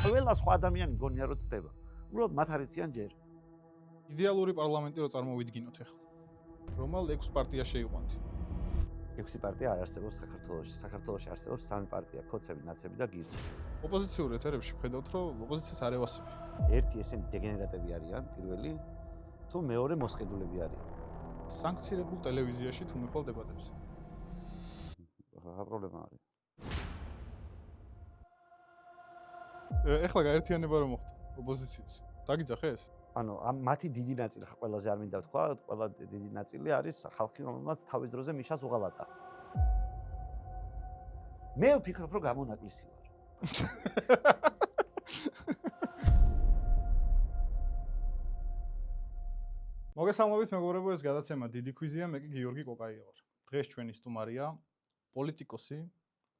ყველა სხვა ადამიანი მგონია რომ ცდება. უბრალოდ მათ არ იციან ჯერ. იდეალური პარლამენტი რო წარმოვიდგინოთ ახლა. რომელ 6 პარტია შეიყვანთ? 6 პარტია არ არსებობს საქართველოში. საქართველოში არსებობს 3 პარტია: ქოცები, ნაცები და გირჩი. ოპოზიციურ ეთერებში ხედავთ, რომ ოპოზიციას არ ევასები. ერთი ესენი დეგენერატები არიან, პირველი, თუ მეორე მოსყიდულები არიან. სანქცირებულ ტელევიზიაში თუ მიხვალ დებატებს. რა პრობლემა არის? ეხლა გაერთიანება რომ მოხდა ოპოზიციას. დაგიძახეს? ანუ მათი დიდი ნაწილი ყველაზე არ მინდა ვთქვა, ყველა დიდი ნაწილი არის ხალხი, რომელმაც თავის დროზე მიშას უღალატა. მე ვფიქრობ, რომ გამონაკლისი ვარ. მოგესალმებით მეგობრებო, ეს გადაცემა დიდი ქვიზია, მე კი გიორგი კოკაია ვარ. დღეს ჩვენი სტუმარია პოლიტიკოსი,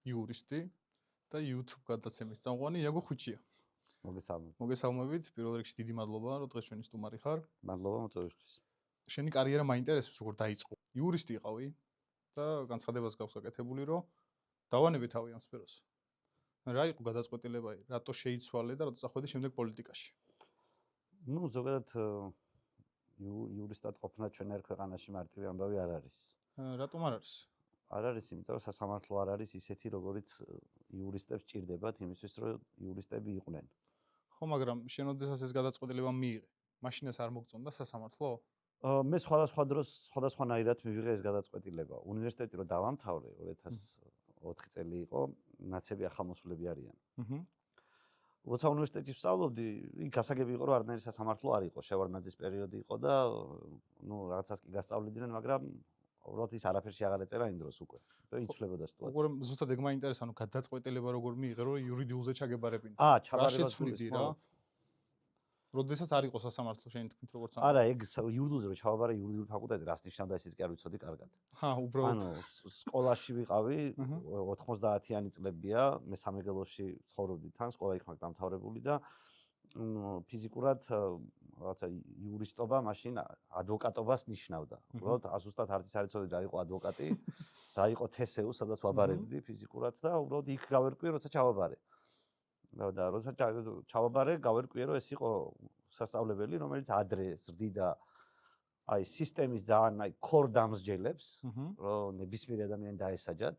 იურისტი და YouTube გადაცემის წამყვანი იაგო ხუჩია. მოგესალმებით, პირველ რიგში დიდი მადლობა, რომ დღეს ჩვენი სტუმარი ხარ. მადლობა მოწვევისთვის. შენი კარიერა მაინტერესებს, როგორ დაიწყო. იურისტი იყავი და განცხადებას გაქვს გაკეთებული, რომ დავანები თავი ამ სფეროს. რა იყო გადაწყვეტილება, რატო შეიცვალე და რატო წახვედი შემდეგ პოლიტიკაში? ნუ ზოგადად იურისტად ყოფნა ჩვენ ერთ ქვეყანაში მარტივი ამბავი არ არის. რატომ არ არის? არ არის, იმიტომ რომ სასამართლო არ არის ისეთი, როგორიც იურისტებს ჭირდებათ იმისთვის, რომ იურისტები იყვნენ. ხო, მაგრამ შენ ოდესაც ეს გადაწყვეტილება მიიღე, მაშინაც არ მოგწონდა სასამართლო? მე სხვადასხვა დროს სხვადასხვანაირად მივიღე ეს გადაწყვეტილება. უნივერსიტეტი რო დავამთავრე 2004 წელი იყო, ნაცები ახალმოსულები არიან. როცა უნივერსიტეტში ვსწავლობდი, იქ გასაგები იყო, რომ არანაირი სასამართლო არ იყო, შევარდნაძის პერიოდი იყო და ნუ რაღაცას კი გასწავლიდნენ, მაგრამ უბრალოდ ის არაფერში აღარ ეწერა იმ დროს უკვე. და იცვლებოდა სიტუაცია. უბრალოდ ზუსტად ეგ მაინტერესა, ანუ გადაწყვეტილება როგორ მიიღე, რომ იურიდიულზე ჩაგებარებინა. ჩაბარებას შეცვლიდი რა. როდესაც არ იყო სასამართლო შენი თქმით როგორც ამ. არა, ეგ იურიდიულზე რო ჩავაბარე იურიდიული ფაკულტეტი, რას ნიშნავდა ისიც კი არ ვიცოდი კარგად. უბრალოდ. ანუ სკოლაში ვიყავი, 90-იანი წლებია, მე სამეგრელოში ცხოვრობდი თან, სკოლა იქ მაქვს დამთავრებული და ფიზიკურად რაღაცა იურისტობა მაშინ ადვოკატობას ნიშნავდა. უბრალოდ ზუსტად არც არ იცოდი რა იყო ადვოკატი, რა იყო თესეუ, სადაც ვაბარებდი ფიზიკურად და უბრალოდ იქ გავერკვიე, როცა ჩავაბარე. და როცა ჩავაბარე, გავერკვიე, რომ ეს იყო სასწავლებელი, რომელიც ადრე ზრდიდა აი სისტემის ძალიან ქორ დამსჯელებს, რომ ნებისმიერ ადამიანს დაესაჯათ.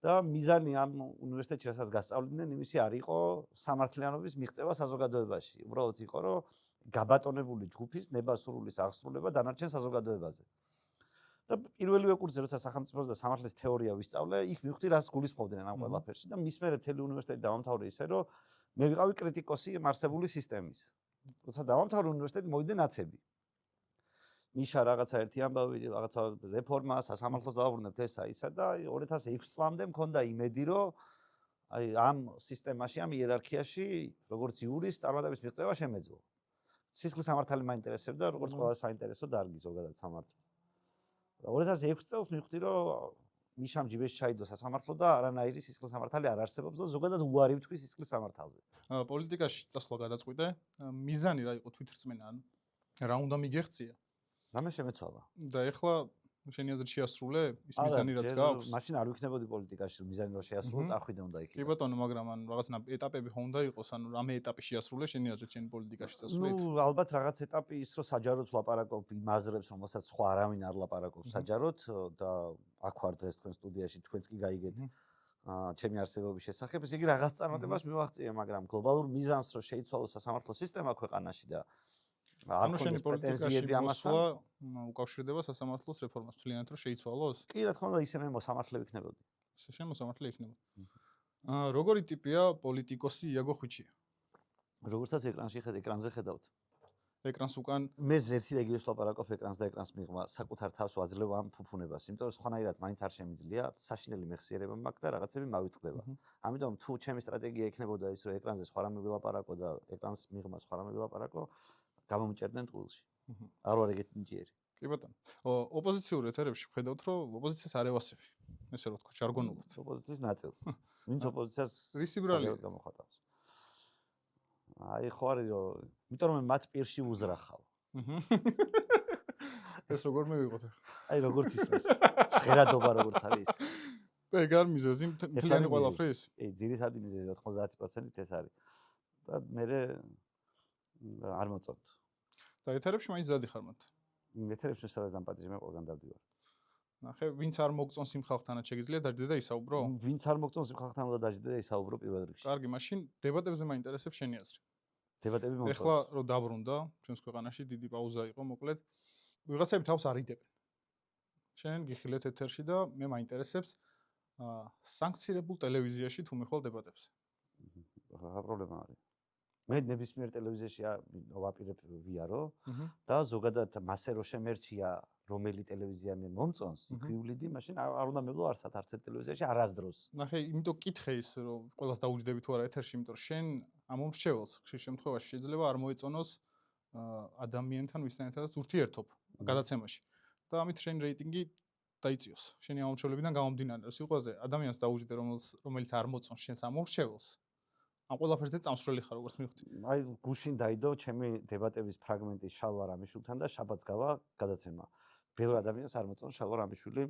და მიზანი ამ უნივერსიტეტში რასაც გასწავლიდნენ, იმისი არ იყო სამართლიანობის მიღწევა საზოგადოებაში. უბრალოდ იყო, რომ გაბატონებული ჯგუფის ნებასრულის აღსრულება დანარჩენ საზოგადოებაზე. და პირველივე კურსზე, როცა სახელმწიფოს და სამართლის თეორია ვისწავლე, იქ მივხვდი, რას გულისხმობდნენ ამ ყველაფერში და მის მერე მთელი უნივერსიტეტი დავამთავრე ისე, რომ მე ვიყავი კრიტიკოსი არსებული სისტემის. როცა დავამთავრე უნივერსიტეტი, მოვიდნენ ნაცები. მიშა რაღაცა ერთი ამბავი, რაღაცა რეფორმა, სასამართლოს დავაბრუნებთ ესა ისა და 2006 წლამდე მქონდა იმედი, რომ აი ამ სისტემაში, ამ იერარქიაში, როგორც იურისტ წარმატების მიღწევა შემეძლო. სისხლის სამართალი მაინტერესებდა, როგორც ყველა საინტერესო დარგი ზოგადად სამართლის. 2006 წელს მივხვდი, რომ მიშამ ჯიბეში ჩაიდო სასამართლო და არანაირი სისხლის სამართალი არ არსებობს და ზოგადად უარი ვთქვი სისხლის სამართალზე. პოლიტიკაში წასვლა გადაწყვიტე, მიზანი რა იყო თვითრწმენა, ანუ რა უნდა მიგეღწია? რამე შემეცვალა. და ეხლა შენი აზრით შეასრულე ის მიზანი რაც გაქვს? მაშინ არ ვიქნებოდი პოლიტიკაში, მიზანი რო შეასრულო, წახვიდე უნდა იქ. კი ბატონო, მაგრამ ანუ რაღაცნა ეტაპები ხო უნდა იყოს, ანუ რამე ეტაპი შეასრულე შენი აზრით შენი პოლიტიკაში წასვლით? ნუ ალბათ რაღაც ეტაპი ის რომ საჯაროდ ვლაპარაკობ იმ აზრებს, რომელსაც სხვა არავინ არ ლაპარაკობს საჯაროდ და აქ ვარ დღეს თქვენ სტუდიაში, თქვენც კი გაიგეთ ჩემი არსებობის შესახებ, ესე იგი რაღაც წარმატებას მივაღწია, მაგრამ გლობალურ მიზანს რო შეიცვალოს სასამართლო სისტემა ქვეყანაში და ანუ შენი პოლიტიკაში მოსვლა უკავშირდება სასამართლოს რეფორმას, თვლიანად რომ შეიცვალოს? კი, რა თქმა უნდა, ისე მე მოსამართლე ვიქნებოდი. შენ მოსამართლე იქნებოდი. როგორი ტიპია პოლიტიკოსი იაგო ხუჩია? როგორცაც ეკრანზე ხედავთ. ეკრანს უკან მე ერთი და იგივეს ვლაპარაკობ ეკრანს და ეკრანს მიღმა საკუთარ თავს ვაძლევ ამ ფუფუნებას, იმიტომ რომ სხვანაირად მაინც არ შემიძლია, საშინელი მეხსიერება მაქვს და რაღაცები მავიწყდება. ამიტომ თუ ჩემი სტრატეგია იქნებოდა ის რომ ეკრანზე სხვა რამე ვილაპარაკო და ეკრანს მიღმა სხვა რამე ვილაპარაკო, გამომიჭერდნენ ტყუილში. არ ვარ ეგეთი ნიჭიერი. კი ბატონო. ოპოზიციურ ეთერებში ხედავთ, რომ ოპოზიციას არ ევასები. ესე რომ თქვა, ჟარგონულად. ოპოზიციის ნაწილს. ვინც ოპოზიციას რისი ბრალია გამოხატავს. აი ხო არის რომ, იმიტომ რომ მე მათ პირში უზრახავ. ეს როგორ მივიღოთ ახლა? აი როგორც ისმის. ღერადობა როგორც არის. ეგ არ მიზეზი მთლიანი ყველაფრის? კი, ძირითადი მიზეზი 90%-ით ეს არის. და მე არ მოწონთ. და ეთერებში მაინც დადიხარ მათ. ეთერებში სადაც დამპატიჟე მე ყველგან დავდივარ. ნახე, ვინც არ მოგწონს იმ ხალხთანაც შეგიძლია დაждდა და ისაუბრო? ვინც არ მოგწონს იმ ხალხთან უნდა დაждდა და ისაუბრო პირველ რიგში. კარგი, მაშინ დებატებზე მაინტერესებს შენი აზრი. დებატები მომწონს. ეხლა რომ დაბრუნდა, ჩვენს ქვეყანაში დიდი პაუზა იყო, მოკლედ ვიღაცები თავს არიდებენ. შენ გიხილეთ ეთერში და მე მაინტერესებს სანქცირებულ ტელევიზიაში თუ მიხვალ დებატებს. რა პრობლემა არის? მე ნებისმიერ ტელევიზიაში ვაპირებ ვიარო და ზოგადად მასე რო შემერჩია რომელი ტელევიზია მე მომწონს, იქ ვივლიდი, მაშინ არ უნდა მევლო არც ერთ ტელევიზიაში არასდროს. ნახე, იმიტომ კითხე ის რომ ყველას დაუჯდები თუ არა ეთერში, იმიტომ რომ შენ ამ მომრჩეველს ხშირ შემთხვევაში შეიძლება არ მოეწონოს ადამიანთან ვისთანაც ურთიერთობ გადაცემაში. და ამით შენ რეიტინგი დაიწიოს. შენი ამომრჩევლებიდან გამომდინარე, რომ სიტყვაზე ადამიანს დაუჯდე რომელიც არ მოწონს შენს ამომრჩეველს. ამ ყველაფერზე წამსვლელი ხარ როგორც მივხვდი. აი გუშინ დაიდო ჩემი დებატების ფრაგმენტი შალვა რამიშვილთან და შაბათს გავა გადაცემა. ბევრ ადამიანს არ მოწონს შალვა რამიშვილი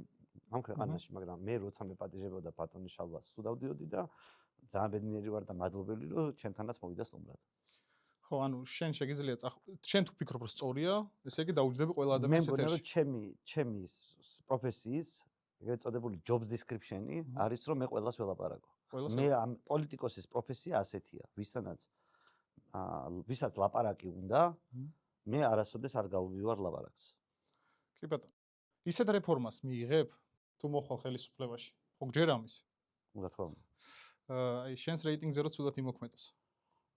ამ ქვეყანაში, მაგრამ მე როცა მეპატიჟებოდა ბატონი შალვა სულ დავდიოდი და ძალიან ბედნიერი ვარ და მადლობელი რომ ჩემთანაც მოვიდა სტუმრად. ხო, ანუ შენ შეგიძლია შენ თუ ფიქრობ რომ სწორია, ესე იგი დაუჯდები ყველა ადამიანს ეთერში. მე მგონია რომ ჩემი პროფესიის ეგრეთ წოდებული jobs description-ი არის რომ მე ყველას ველაპარაკო. მე ამ პოლიტიკოსის პროფესია ასეთია, ვისაც ლაპარაკი უნდა, მე არასოდეს არ გავვივარ ლაპარაკს. კი ბატონო. ისეთ რეფორმას მიიღებ თუ მოხვალ ხელისუფლებაში? ხო გჯერ ამის? რა თქმა უნდა. აი შენს რეიტინგზე რო ცუდად იმოქმედოს.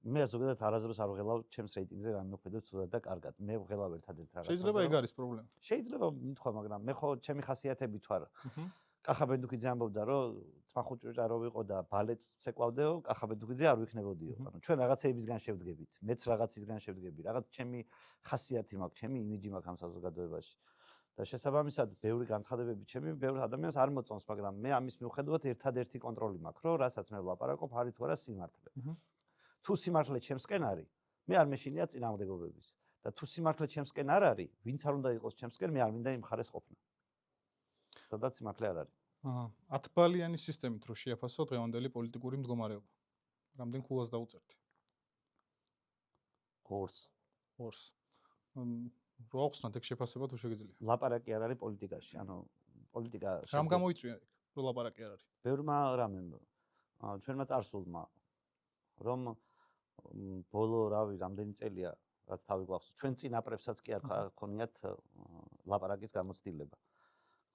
მე ზოგადად არასდროს არ ვღელავ ჩემს რეიტინგზე რამე მოქმედებს ცუდად და კარგად. მე ვღელავ ერთადერთ რაღაცას. შეიძლება ეგ არის პრობლემა. შეიძლება მithვა, მაგრამ მე ხო ჩემი ხასიათებით ვარ. კახაბედუქიძე ამბობდა რომ თმახუჭუჭა რო ვიყო და ბალეტს ცეკვავდეო, კახაბედუქიძე არ ვიქნებოდიო. ანუ ჩვენ რაღაცეებისგან შევდგებით, მეც რაღაცისგან შევდგები. რაღაც ჩემი ხასიათი მაქვს, ჩემი იმიჯი მაქვს ამ საზოგადოებაში. და შესაბამისად, ბევრი განცხადებები ჩემი ბევრ ადამიანს არ მოწონს, მაგრამ მე ამის მიუხედავად ერთადერთი კონტროლი მაქვს, რომ რასაც მე ვლაპარაკობ, არის თუ არა სიმართლე. თუ სიმართლე ჩემსკენ არის, მე არ მეშინია წინააღმდეგობების. და თუ სიმართლე ჩემსკენ არ არის, ვინც არ უნდა იყოს ჩემსკენ, მე არ მინდა იმ მხარეს ყოფნა. სადაც სიმართლე არ არის. 10 ბალიანი სისტემით რო შეაფასო დღევანდელი პოლიტიკური მდგომარეობა. რამდენ ქულას დაუწერთ? 2-ს. რო აღხსნათ ეგ შეფასება თუ შეგიძლია. ლაპარაკი არ არის პოლიტიკაში, ანუ პოლიტიკა რამ გამოიწვია ეგ, რო ლაპარაკი არ არის? ბევრმა რამე ჩვენმა წარსულმა რომ ბოლო რავი რამდენი წელია რაც თავი გვახსოვს, ჩვენ წინაპრებსაც კი არ ქონიათ ლაპარაკის გამოცდილება.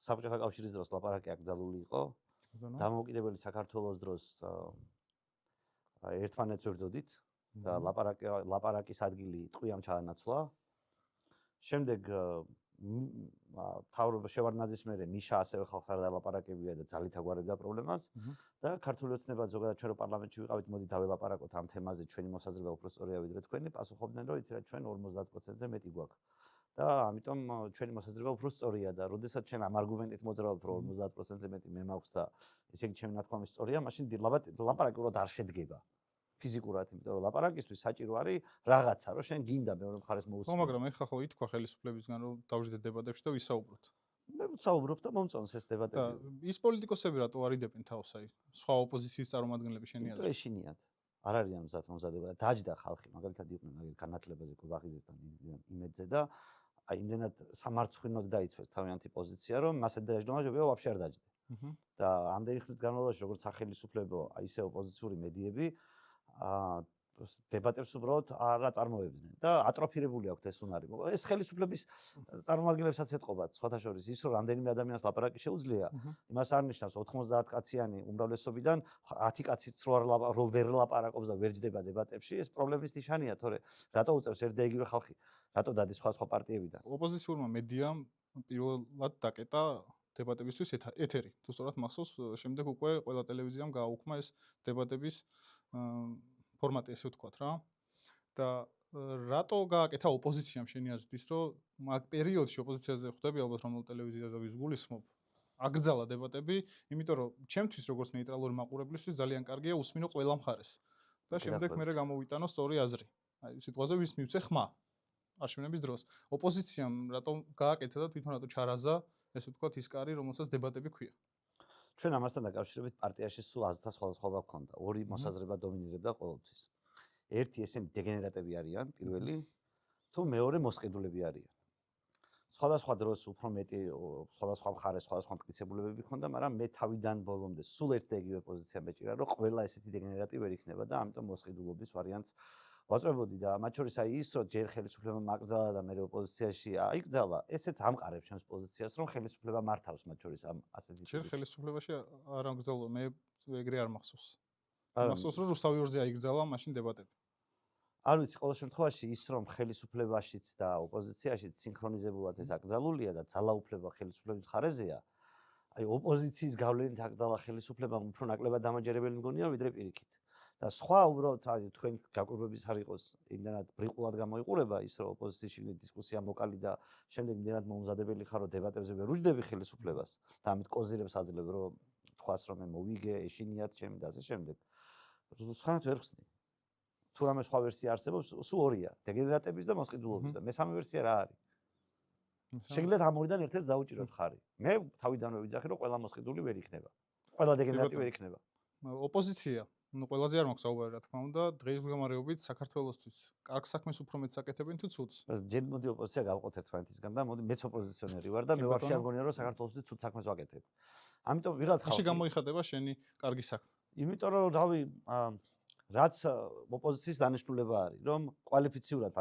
საბჭოთა კავშირის დროს ლაპარაკი აკრძალული იყო. დამოუკიდებელი საქართველოს დროს ერთმანეთს ვერძოდით და ლაპარაკის ადგილი ტყვიამ ჩაანაცვლა. შემდეგ თავრობა შევარდნაძის მერე მიშა ასევე ხალხს არ დალაპარაკებია და ძალით აგვარებდა პრობლემას და ქართული ოცნება ზოგადად ჩვენ რო პარლამენტში ვიყავით, მოდი დაველაპარაკოთ ამ თემაზე, ჩვენი მოსაზრება უფრო სწორია ვიდრე თქვენი, პასუხობდნენ რომ იცი რა ჩვენ 50%-ზე მეტი გვაქვს. და ამიტომ ჩვენი მოსაზრება უფრო სწორია და როდესაც ჩვენ ამ არგუმენტით მოძრაობთ რომ 50%-ზე მეტი მე მაქვს და ესე იგი ჩემი ნათქვამი სწორია, მაშინ ლაპარაკი უბრალოდ არ შედგება. ფიზიკურად, იმიტომ რომ ლაპარაკისთვის საჭირო არის რაღაცა, რომ შენ გინდა მეორე მხარეს მოусმინო. ხო, მაგრამ ეხლა ხო ითქვა ხელისუფლებისგან რომ დავждეთ დებატებში და ვისაუბროთ. მე ვსაუბრობ და მომწონს ეს დებატები. და ის პოლიტიკოსები რატო არიდებენ თავს, აი, სხვა ოპოზიციის წარმომადგენლები შენი აზრით? ეშინიათ. არ არიან მზად მომზადება და დაჯდა ხალხი, მაგალითად იყვნენ აგერ განათლებაზე კობახიძესთან იმედზე და აი იმდენად სამარცხვინოდ დაიცვეს თავიანთი პოზიცია, რომ მასე დაჟდომაჟებია ვაფშე არ დაჯდა. და ამდენი ხნის განმავლობაში როგორც სახელმწიფო, აი ისე ოპოზიციური მედიები დებატებს უბრალოდ არ წარმოებდნენ და ატროფირებული აქვთ ეს უნარი. ეს ხელისუფლების წარმომადგენლებსაც ეთყობათ, სხვათა შორის ის რომ რამდენიმე ადამიანს ლაპარაკი შეუძლია, იმას არ ნიშნავს 90 კაციანი უმრავლესობიდან 10 კაციც რო ვერ ლაპარაკობს და ვერ ჯდება დებატებში, ეს პრობლემის ნიშანია, თორე რატო უწევს ერთ და იგივე ხალხი, რატო დადის სხვა პარტიებიდან. ოპოზიციურმა მედიამ პირველად დაკეტა დებატებისთვის ეთერი. თუ სწორად მახსოვს, შემდეგ უკვე ყველა ტელევიზიამ გააუქმა ეს დებატების ფორმატი, ესე ვთქვათ რა. და რატო გააკეთა ოპოზიციამ შენი აზრით ის, რომ მაგ პერიოდში ოპოზიციაზე ხვდები ალბათ რომელ ტელევიზიაზე ვის გულისხმობ, აკრძალა დებატები, იმიტომ რომ ჩემთვის როგორც ნეიტრალური მაყურებლისთვის ძალიან კარგია უსმინო ყველა მხარეს. და შემდეგ მერე გამოვიტანო სწორი აზრი. აი სიტყვაზე ვის მივცე ხმა არჩევნების დროს. ოპოზიციამ რატომ გააკეთა და თვითონ რატო ჩარაზა, ესე ვთქვათ, ის კარი, რომელსაც დებატები ქვია. ჩვენ ამასთან დაკავშირებით პარტიაში სულ აზრთა სხვადასხვაობა ჰქონდა. ორი მოსაზრება დომინირებდა ყოველთვის. ერთი ესენი დეგენერატები არიან, პირველი, თუ მეორე მოსყიდულები არიან. სხვადასხვა დროს უფრო მეტი სხვადასხვა მხარეს სხვადასხვა მტკიცებულებები ჰქონდა, მაგრამ მე თავიდან ბოლომდე სულ ერთ და იგივე პოზიცია მეჭირა, რომ ყველა ესეთი დეგენერატი ვერ იქნება და ამიტომ მოსყიდულობის ვარიანტს ვაწვევოდი და მათ შორის აი ის რომ ჯერ ხელისუფლება მაკრძალა და მე ოპოზიციაში აიკრძალა, ესეც ამყარებს ჩემს პოზიციას, რომ ხელისუფლება მართავს მათ შორის ამ ასეთი ჯერ ხელისუფლებაში არ ამგზავრდა, მე ეგრე არ მახსოვს. მახსოვს რომ რუსთავი ორზე აიკრძალა მაშინ დებატები. არ ვიცი, ყოველ შემთხვევაში ის რომ ხელისუფლებაშიც და ოპოზიციაშიც სინქრონიზებულად ეს აკრძალულია და ძალაუფლება ხელისუფლების მხარეზეა, აი ოპოზიციის გავლენით აკრძალა ხელისუფლებამ უფრო ნაკლებად დამაჯერებელი მგონია ვიდრე პირიქით. და სხვა უბრალოდ აი თქვენ გაკვირვების არ იყოს იმდანად ბრიყულად გამოიყურება ის რომ ოპოზიციაში დისკუსია მოკალი და შემდეგ იმდანად მომზადებელი ხარო დებატებზე ვერ უჯდები ხელისუფლებას და ამით კოზირებს აძლევ რომ თქვას რომ მე მოვიგე ეშინიათ ჩემი და ასე შემდეგ. სხვანაირად ვერ ხსნი. თუ რამე სხვა ვერსია არსებობს, სულ ორია, დეგენერატების და მოსყიდულობის და მესამე ვერსია რა არის? შეგიძლიათ ამ ორიდან ერთ-ერთს დაუჭიროთ ხარი. მე თავიდანვე ვიძახი რომ ყველა მოსყიდული ვერ იქნება. ყველა დეგენერატი ვერ იქნება. ოპოზიცია ну ყველაზე არ მაქვს საუბარი რა თქმა უნდა დღის მდგომარეობით საქართველოსთვის კარგ საქმეს უფრო მეტს აკეთებენ თუ ცუდს ჯერ მოდი ოპოზიცია გავყოთ ერთმანეთისგან და მოდი მეც ოპოზიციონერი ვარ და მე ვაფშე არ მგონია რომ საქართველოსთვის ცუდ საქმეს ვაკეთებ ამიტომ ვიღაც ხალხი ხაში გამოიხატება შენი კარგი საქმე იმიტომ რომ რავი რაც ოპოზიციის დანიშნულება არის რომ კვალიფიციურად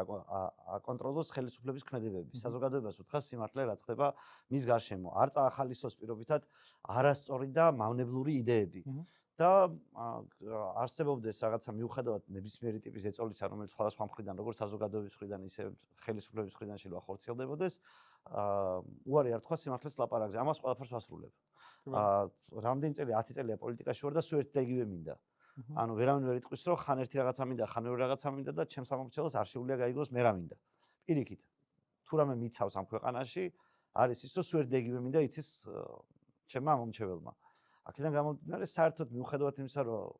აკონტროლოს ხელისუფლების ქმედებები საზოგადოებას უთხრას სიმართლე რაც ხდება მის გარშემო არ წაახალისოს პირობითად არასწორი და მავნებლური იდეები და არსებობდეს რაღაცა მიუხედავად ნებისმიერი ტიპის ეწოლისა, რომელიც სხვადასხვა მხრიდან, როგორც საზოგადოების მხრიდან, ისე ხელისუფლების მხრიდან შეიძლება ხორციელდებოდეს, უარი არ თქვა სიმართლეს ლაპარაკზე. ამას ყველაფერს ვასრულებ. რამდენი წელი 10 წელია პოლიტიკაში ვარ და სულ ერთ და იგივე მინდა. ანუ ვერავინ ვერ იტყვის, რომ ხან ერთი რაღაცა მინდა, ხან მეორე რაღაცა მინდა და ჩემს ამომრჩევლს არ შეუძლია გაიგოს მე რა მინდა. პირიქით. თუ რამე მიცავს ამ ქვეყანაში, არის ის, რომ სულ ერთ და იგივე მინდა იცის ჩემმა ამომრჩეველმა. აქედან გამომდინარე საერთოდ მიუხედავად იმისა რომ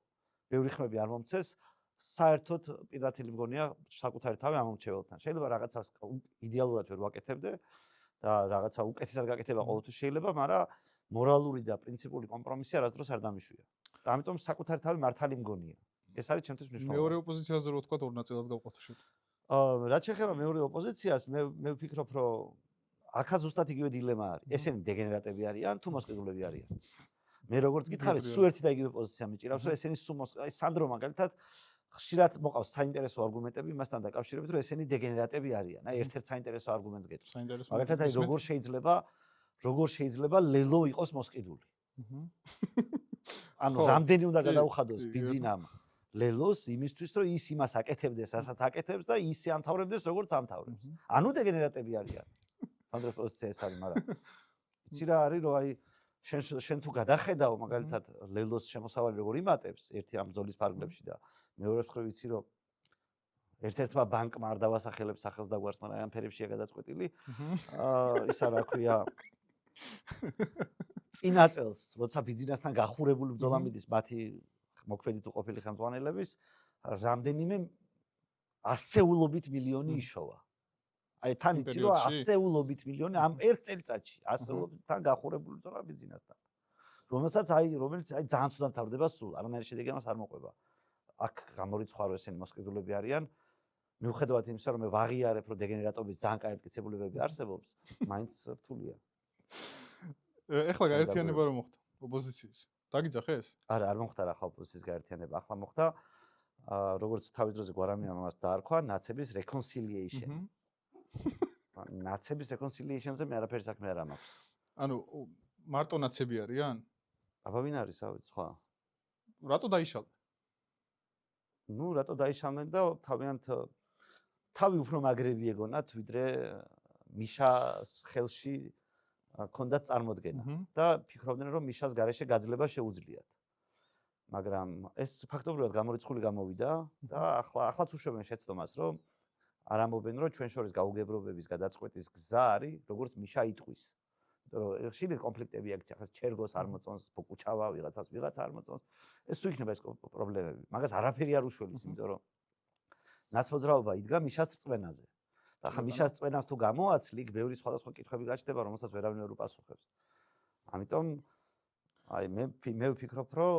ბევრი ხმები არ მომცეს საერთოდ პირდათილი მგონია საკუთარი თავი ამომრჩეველთან შეიძლება რაღაცას იდეალურად ვერ ვაკეთებდე და რაღაცა უკეთესად გაკეთება ყოველთვის შეიძლება მაგრამ მორალური და პრინციპული კომპრომისი არასდროს არ დამიშვია და ამიტომ საკუთარი თავი მართალი მგონია ეს არის ჩემთვის მნიშვნელოვანი მეორე ოპოზიციაზე რო ვთქვა ორ ნაწილად გავყოფთ შეიძლება რაც შეეხება მეორე ოპოზიციას მე ვფიქრობ რომ აქაც ზუსტად იგივე დილემა არის ესენი დეგენერატები არიან თუ მოსყიდულები არიან მე როგორც გითხარით, სულ ერთი და იგივე პოზიცია მიჭირავს, რომ ესენი სულ აი სანდრო მაგალითად ხშირად მოყავს საინტერესო არგუმენტები იმასთან დაკავშირებით, რომ ესენი დეგენერატები არიან. აი ერთ-ერთ საინტერესო არგუმენტს გეტყვი. მაგალითად აი როგორ შეიძლება ლელო იყოს მოსყიდული. ანუ რამდენი უნდა გადაუხადოს ბიზნამ ლელოს იმისთვის, რომ ის იმას აკეთებდეს, რასაც აკეთებს და ისე ამთავრებდეს, როგორც ამთავრებს. ანუ დეგენერატები არიან. სანდროს პოზიცია ეს არის, მაგრამ იცი რა არის, რომ აი შენ თუ გადახედავ მაგალითად ლელოს შემოსავალი როგორ იმატებს ერთი ამ ბრძოლის ფარგლებში და მეორე მხრივ ვიცი რომ ერთ-ერთმა ბანკმა არ დავასახელებს სახელს და გვარს მაგრამ ამ ფერებშია გადაწყვეტილი ისა რა ქვია წინა წელს როცა ბიზნესთან გახურებული ბრძოლა მიდის მათი მოქმედი თუ ყოფილი ხელმძღვანელების რამდენიმე ასეულობით მილიონი იშოვა აი თან იცი რომ ასეულობით მილიონი ამ ერთ წელიწადში ასეულობთან გახურებული ბრძოლა ბიზნესთან რომელიც ძალიან ცუდად თავდება სულ არანაირი შედეგი ამას არ მოყვება აქ გამორიცხვა რომ ესენი მოსყიდულები არიან მიუხედავად იმისა რომ მე ვაღიარებ რომ დეგენერატობის ძალიან კაი მტკიცებულებები არსებობს მაინც რთულია ეხლა გაერთიანება რომ მოხდა ოპოზიციის დაგიძახეს არა არ მოხდა რა ხა ოპოზიციის გაერთიანება ახლა მოხდა როგორც თავის დროზე გვარამია ამას დაარქვა ნაცების reconciliation ნაცების reconciliation-ზე მე არაფერი საქმე არ მაქვს. ანუ მარტო ნაცები არიან? აბა ვინ არის, ავიც სხვა. რატო დაიშალდნენ? ნუ რატო დაიშალდნენ და თავი უფრო მაგრები ეგონათ, ვიდრე მიშას ხელში ჰქონდათ წარმოდგენა და ფიქრობდნენ რომ მიშას გარეშე გაძლება შეუძლიათ. მაგრამ ეს ფაქტობრივად გამორიცხული გამოვიდა და ახლაც უშვებენ შეცდომას რომ არ ამობენ რომ ჩვენ შორის გაუგებრობების გადაწყვეტის გზა არის როგორც მიშა იტყვის. იმიტომ რომ შიგნით კონფლიქტები აქვს ახლა ჩერგოს არ მოწონს, ფოკუჩავა ვიღაცა არ მოწონს. ეს სულ იქნება ეს პრობლემები. მაგას არაფერი არ უშველის, იმიტომ რომ ნაცმოძრაობა იდგა მიშას წვენაზე. და ახლა მიშას წვენას თუ გამოაცლი, იქ ბევრი სხვადასხვა კითხვები გაჩნდება, რომელსაც ვერავინ ვერ უპასუხებს. ამიტომ აი მე ვფიქრობ, რომ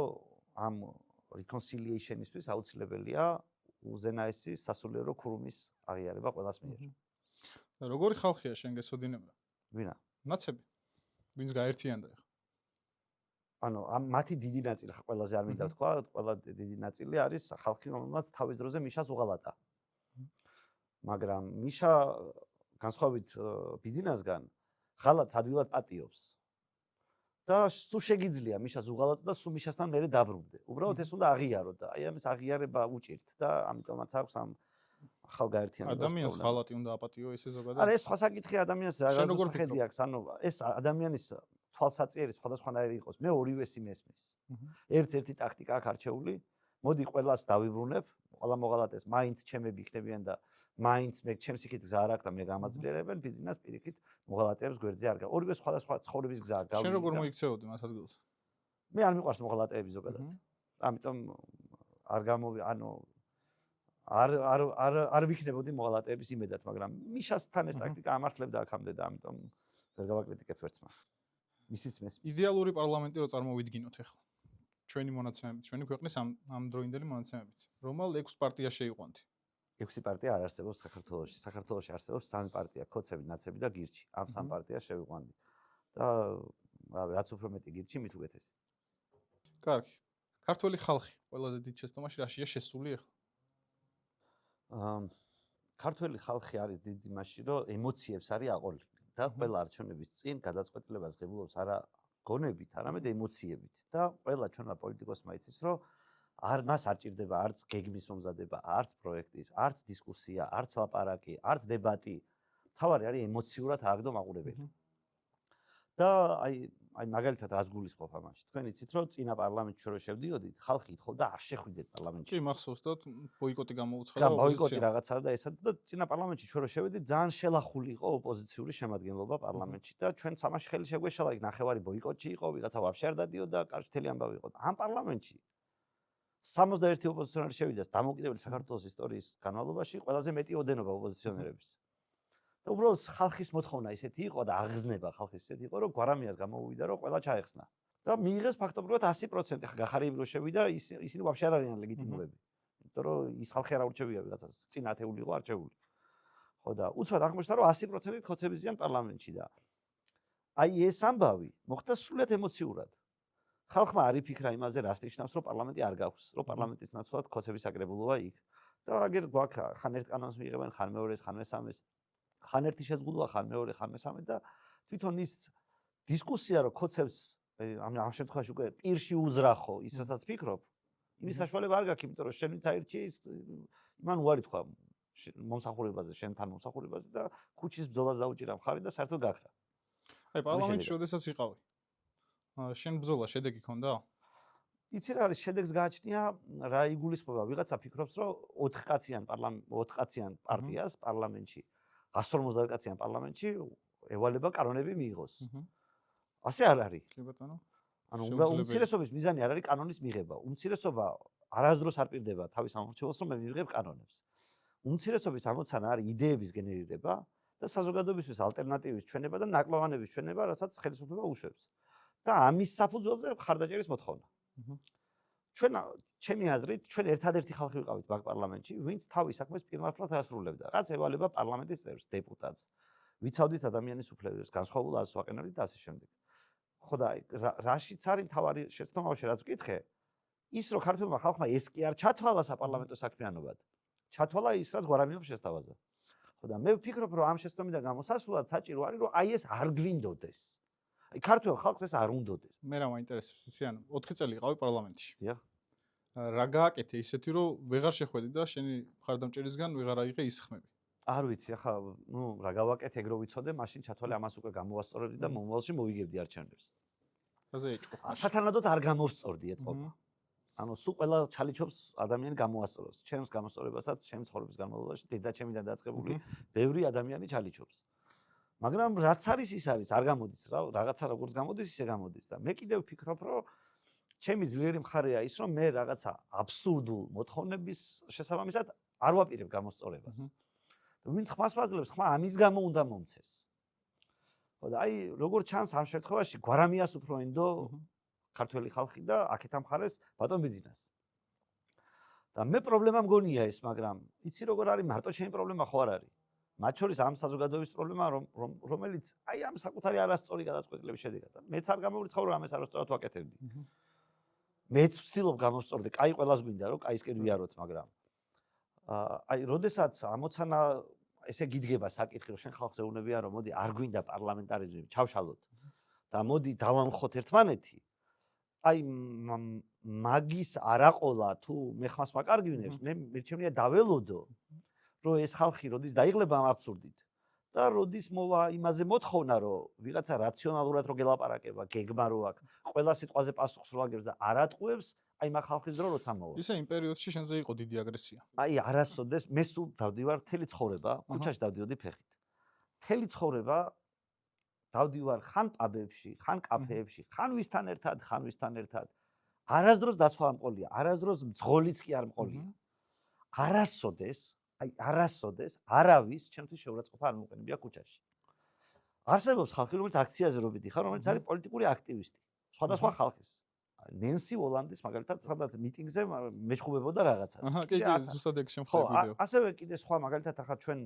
ამ reconciliation-ისთვის აუცილებელია უზენაესი სასულიერო ქურუმის აღიარება ყველას მიერ. და როგორი ხალხია შენ გეცოდინება? ვინა? ნაცები. ვინც გაერთიანდა ახლა? ანუ ამ მათი დიდი ნაწილი ყველაზე არ მინდა ვთქვა, ყველა დიდი ნაწილი არის ხალხი, რომელმაც თავის დროზე მიშას უღალატა. მაგრამ მიშა განსხვავებით ბიზნესგან ხალათს ადვილად პატიობს. და სულ შეგიძლია მიშას უღალატო და სულ მიშასთან მერე დაბრუნდე. უბრალოდ ეს უნდა აღიარო და აი ამის აღიარება უჭირთ და ამიტომაც აქვს ამ ახალ გაერთიანებას. ადამიანს ხალატი უნდა აპატიო ესე ზოგადად? არა, ეს სხვა საკითხი ადამიანს რა გადასახედი აქვს, ანუ ეს ადამიანის თვალსაწიერი სხვადასხვანაირი იყოს. მე ორივეს იმესმის. ერთ-ერთი ტაქტიკა აქვს არჩეული. მოდი ყველას დავიბრუნებ, ყველა მოღალატეს, მაინც ჩემები იქნებიან და მაინც მე ჩემს იქით გზა არ აქვს და მე გამაძლიერებენ ბიზნეს პირიქით მოღალატეებს გვერდზე არ გავა. ორივე სხვადასხვა ცხოვრების გზაა გავიდა. შენ როგორ მოიქცეოდი მას ადგილს? მე არ მიყვარს მოღალატეები ზოგადად. ამიტომ არ ანუ არ ვიქნებოდი მოღალატეების იმედად, მაგრამ მიშასთან ეს ტაქტიკა ამართლებდა აქამდე და ამიტომ ვერ გავაკრიტიკებ ერთმანეთს. ისიც მესმის. იდეალური პარლამენტი რო წარმოვიდგინოთ ახლა. ჩვენი მონაცემებით, ჩვენი ქვეყნის ამ დროინდელი მონაცემებით. რომელ 6 პარტიას შეიყვანდი? 6 პარტია არ არსებობს საქართველოში. საქართველოში არსებობს 3 პარტია, ქოცები, ნაცები და გირჩი. ამ 3 პარტიას შევიყვანდი. და რაც უფრო მეტი გირჩი, მით უკეთესი. კარგი. ქართველი ხალხი ყველაზე დიდ შეცდომაში რაშია შესული ახლა? ქართველი ხალხი არის დიდი იმაში, რომ ემოციებს არის აყოლილი და ყველა არჩევნების წინ გადაწყვეტილებას ღებულობს არა გონებით, არამედ ემოციებით და ყველა ჩვენმა პოლიტიკოსმა იცის, რომ მას არ ჭირდება არც გეგმის მომზადება, არც პროექტის, არც დისკუსია, არც ლაპარაკი, არც დებატი. თავარი არის ემოციურად ააგდო მაყურებელი. და აი მაგალითად რას გულისხმობ ამაში? თქვენ იცით, რომ წინა პარლამენტში რო შევდიოდით, ხალხი ითხოვდა არ შეხვიდეთ პარლამენტში. კი, მახსოვს და ბოიკოტი გამოუცხადა და ბოიკოტი რაღაცა და ესაც და წინა პარლამენტში რო შევედით, ძალიან შელახული იყო ოპოზიციური შემადგენლობა პარლამენტში და ჩვენ სამაში ხელი შეგვეშალა, იქ ნახევარი ბოიკოტში იყო, ვიღაცა ვაფშე არ დადიოდა, კარგთელი ამბავი იყო. ამ პარლამენტში 61 ოპოზიციონერი შევიდა დამოუკიდებელი საქართველოს ისტორიის განმავლობაში, ყველაზე მეტი ოდენობა ოპოზიციონერების. და უბრალოდ ხალხის მოთხოვნა ისეთი იყო და აღზნება ხალხის ისეთი იყო, რომ გვარამიას გამოვიდა, რომ ყველა ჩაეხსნა. და მიიღეს ფაქტობრივად 100%. ხა გახარიები რო შევიდა, ისინი ვაფშე არ არიან ლეგიტიმურები. იმიტომ რომ ის ხალხი არ აურჩევია ვიღაცას, წინ ათეული იყო არჩეული. ხო და უცბად აღმოჩნდა, რომ 100%-ით ხოცები ზიან პარლამენტში და აი ეს ამბავი მოხდა სრულიად ემოციურად. ხალხმა არ იფიქრა იმაზე, რას ნიშნავს, რომ პარლამენტი არ გაქვს, რომ პარლამენტის ნაცვლად ხოცების აკრებულობა იქ. და აგერ გვაქვს ხან ერთ კანონს მიიღებენ, ხან მეორეს, ხან მესამეს. ხან ერთი შეზღუდვა, ხან მეორე, ხან მესამე და თვითონ ის დისკუსია, რომ ხოცებს ამ შემთხვევაში უკვე პირში უზრახო ის, რასაც ფიქრობ, იმის საშუალება არ გაქვს, იმიტომ რომ შენ ვინც აირჩიე ის იმან უარი თქვა მომსახურებაზე, შენთან მომსახურებაზე და ქუჩის ბრძოლას დაუჭირა მხარი და საერთოდ გაქრა. აი პარლამენტში როდესაც იყავი. შენ ბრძოლა შედეგი ქონდა? იცი რა არის შედეგს გააჩნია რა იგულისხმება ვიღაცა ფიქრობს რომ 4 კაციან პარტიას პარლამენტში 150 კაციან პარლამენტში ევალება კანონები მიიღოს. ასე არ არის. კი ბატონო. ანუ უმცირესობის მიზანი არ არის კანონის მიღება. უმცირესობა არასდროს არ პირდება თავის ამორჩეულს რომ მე მივიღებ კანონებს. უმცირესობის ამოცანა არის იდეების გენერირება და საზოგადოებისთვის ალტერნატივის ჩვენება და ნაკლოვანების ჩვენება, რასაც ხელისუფლება უშვებს. და ამის საფუძველზე ხარდაჭერის მოთხოვნა. ჩვენ ჩემი აზრით ჩვენ ერთადერთი ხალხი ვიყავით მაგ პარლამენტში, ვინც თავის საქმეს პირნათლად ასრულებდა. რაც ევალება პარლამენტის წევრს, დეპუტატს. ვიცავდით ადამიანის უფლებებს, განსხვავებულ აზრს ვაყენებდით და ასე შემდეგ. ხო და რაშიც არის მთავარი შეცდომაში რაც ვკითხე, ის რომ ქართულმა ხალხმა ეს კი არ ჩათვალა საპარლამენტო საქმიანობად. ჩათვალა ის რაც გვარამიობს შესთავაზა. ხო და მე ვფიქრობ რომ ამ შეცდომიდან გამოსასვლელად საჭირო არის რომ აი ეს არ გვინდოდეს. აი ქართულ ხალხს ეს არ უნდოდეს. მე რა მაინტერესებს იცი ანუ 4 წელი იყავი პარლამენტში. დიახ. რა გააკეთე ისეთი რომ ვეღარ შეხვედი და შენი მხარდამჭერისგან ვეღარ აიღე ის ხმები. არ ვიცი, ახლა რა გავაკეთე ეგ რო ვიცოდე, მაშინ ჩათვალე ამას უკვე გამოვასწორებდი და მომავალში მოვიგებდი არჩევნებს. ასე ეჭყო. სათანადოდ არ გამოვსწორდი ეთყობა. ანუ სულ ყველა ჩალიჩობს ადამიანი გამოვასწოროს. ჩემს გამოსწორებასაც, ჩემს ცხოვრების განმავლობაში დედაჩემიდან დაწყებული ბევრი ადამიანი ჩალიჩობს. მაგრამ რაც არის ის არის, არ გამოდის რა, რაღაცა როგორც გამოდის, ისე გამოდის და მე კიდევ ვფიქრობ, რომ ჩემი ძლიერი მხარეა ის, რომ მე რაღაცა აბსურდულ მოთხოვნების შესაბამისად არ ვაპირებ გამოსწორებას. ვინც ხმას მაძლევს, ხმა ამის გამო უნდა მომცეს. ხო და აი, როგორც ჩანს ამ შემთხვევაში გვარამიას უფრო ენდო ქართველი ხალხი და აქეთ ამხარეს ბატონ ბიძინას. და მე პრობლემა მგონია ეს, მაგრამ იცი როგორ არის მარტო ჩემი პრობლემა ხო არ არის. მათ შორის ამ საზოგადოების პრობლემა რომელიც აი ამ საკუთარი არასწორი გადაწყვეტილების შედეგად. მეც არ გამოვრიცხავ რომ ამას არასწორად ვაკეთებდი. მეც ვცდილობ გამოვსწორდე, კაი ყველას გვინდა რომ კაისკენ ვიაროთ, მაგრამ აი როდესაც ამოცანა ესე გიდგება საკითხი რომ შენ ხალხს ეუბნებიან რომ მოდი არ გვინდა პარლამენტარიზმი, ჩავშალოთ და მოდი დავამხოთ ერთმანეთი. აი მაგის არაყოლა თუ მე ხმას მაკარგინებს, მე მერჩემია დაველოდო რომ ეს ხალხი როდის დაიღლება ამ აბსურდით და როდის მოვა იმაზე მოთხოვნა რომ ვიღაცა რაციონალურად რო გელაპარაკება, გეგმა რო აქვს, ყველა სიტყვაზე პასუხს რო აგებს და არ ატყუებს, აი მაგ ხალხის დრო როცა მოვა. ისე იმ პერიოდში შენზე იყო დიდი აგრესია. აი არასოდეს მე სულ დავდივარ მთელი ცხოვრება, ქუჩაში დავდიოდი ფეხით. მთელი ცხოვრება დავდივარ ხან პაბებში, ხან კაფეებში, ხან ვისთან ერთად. არასდროს დაცვა არ მყოლია, არასდროს მძღოლიც კი არ მყოლია. არასოდეს არავის ჩემთვის შეურაცხყოფა არ მოყენებია ქუჩაში. არსებობს ხალხი, რომელიც აქციაზე რო მიდიხარ, რომელიც არის პოლიტიკური აქტივისტი, სხვადასხვა ხალხის. ნენსი ოლანდის მაგალითად სადაც მიტინგზე მეშხუბებოდა რაღაცას. კი, ზუსტად ეგ შემთხვევა ვიდეო. ასევე კიდე სხვა მაგალითად ახლა ჩვენ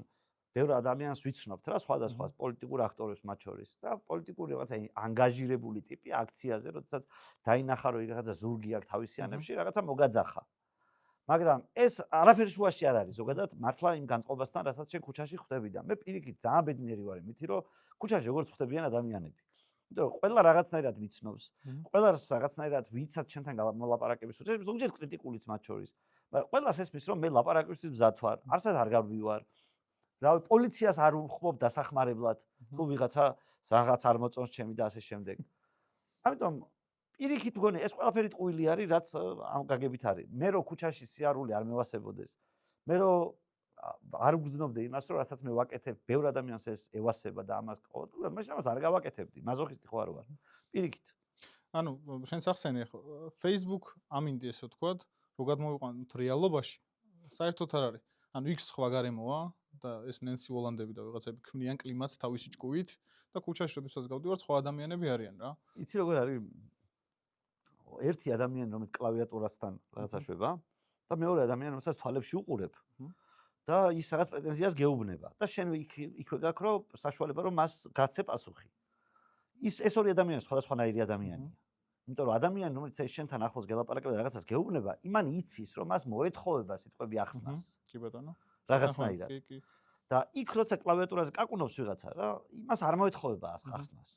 ბევრ ადამიანს ვიცნობთ რა სხვადასხვა პოლიტიკურ აქტორებს მათ შორის და პოლიტიკური რაღაცა ანგაჟირებული ტიპი აქციაზე, როდესაც დაინახა რომ რაღაცა ზურგი აქვს თავისიანებში, რაღაცა მოგაძახა. მაგრამ ეს არაფერი შუაში არ არის ზოგადად მართლა იმ განწყობასთან, რასაც შენ ქუჩაში ხვდები და მე პირიქით ძალიან ბედნიერი ვარ იმით, რომ ქუჩაში როგორც ხვდებიან ადამიანები. იმიტომ რომ ყველა რაღაცნაირად ვიცნობს, ყველას რაღაცნაირად ვიცად ჩემთან მოლაპარაკების უწევს, ზოგჯერ კრიტიკულიც მათ შორის. მაგრამ ყველას ესმის რომ მე ლაპარაკისთვის მზად ვარ, არსად არ გავივარ. რავი, პოლიციას არ უხმობ დასახმარებლად, თუ ვიღაცა რაღაც არ მოწონს ჩემი და ასე შემდეგ. ამიტომ პირიქით მგონი ეს ყველაფერი ტყუილი არის, რაც ამ გაგებით არის. მე რო ქუჩაში სიარული არ მევასებოდეს, მე რო არ ვგრძნობდე იმას, რომ რასაც მე ვაკეთებ, ბევრ ადამიანს ეს ევასება და ამას ყოველდღურად, მე ამას არ გავაკეთებდი, მაზოხისტი ხო არ ვარ. პირიქით. ანუ შენ სახსენე ხო, Facebook ამინდი ესე ვთქვათ, რო გადმოვიყვანოთ რეალობაში, საერთოდ არ არის. ანუ X სხვა გარემოა და ეს ნენსი ოლანდები და ვიღაცები ქმნიან კლიმატს თავისი ჭკუით და ქუჩაში შესაძაც გავდივარ, სხვა ადამიანები არიან რა. იცი როგორ არის? ერთი ადამიანი რომელიც კლავიატურასთან რაღაცა შვება და მეორე ადამიანი რომელსაც თვალებში უყურებ და ის რაღაც პრეტენზიას გეუბნება და შენ იქვე გაქვს რომ საშუალება რომ მას გაცე პასუხი. ეს ორი ადამიანი სხვადასხვანაირი ადამიანია. იმიტომ რომ ადამიანი რომელიც შენთან ახლოს გელაპარაკება და რაღაცას გეუბნება, იმან იცის რომ მას მოეთხოვება სიტყვები ახსნას. კი ბატონო. რაღაცნაირად. კი. და იქ როცა კლავიატურაზე კაკუნობს ვიღაცა რა, იმას არ მოეთხოვება ახსნას.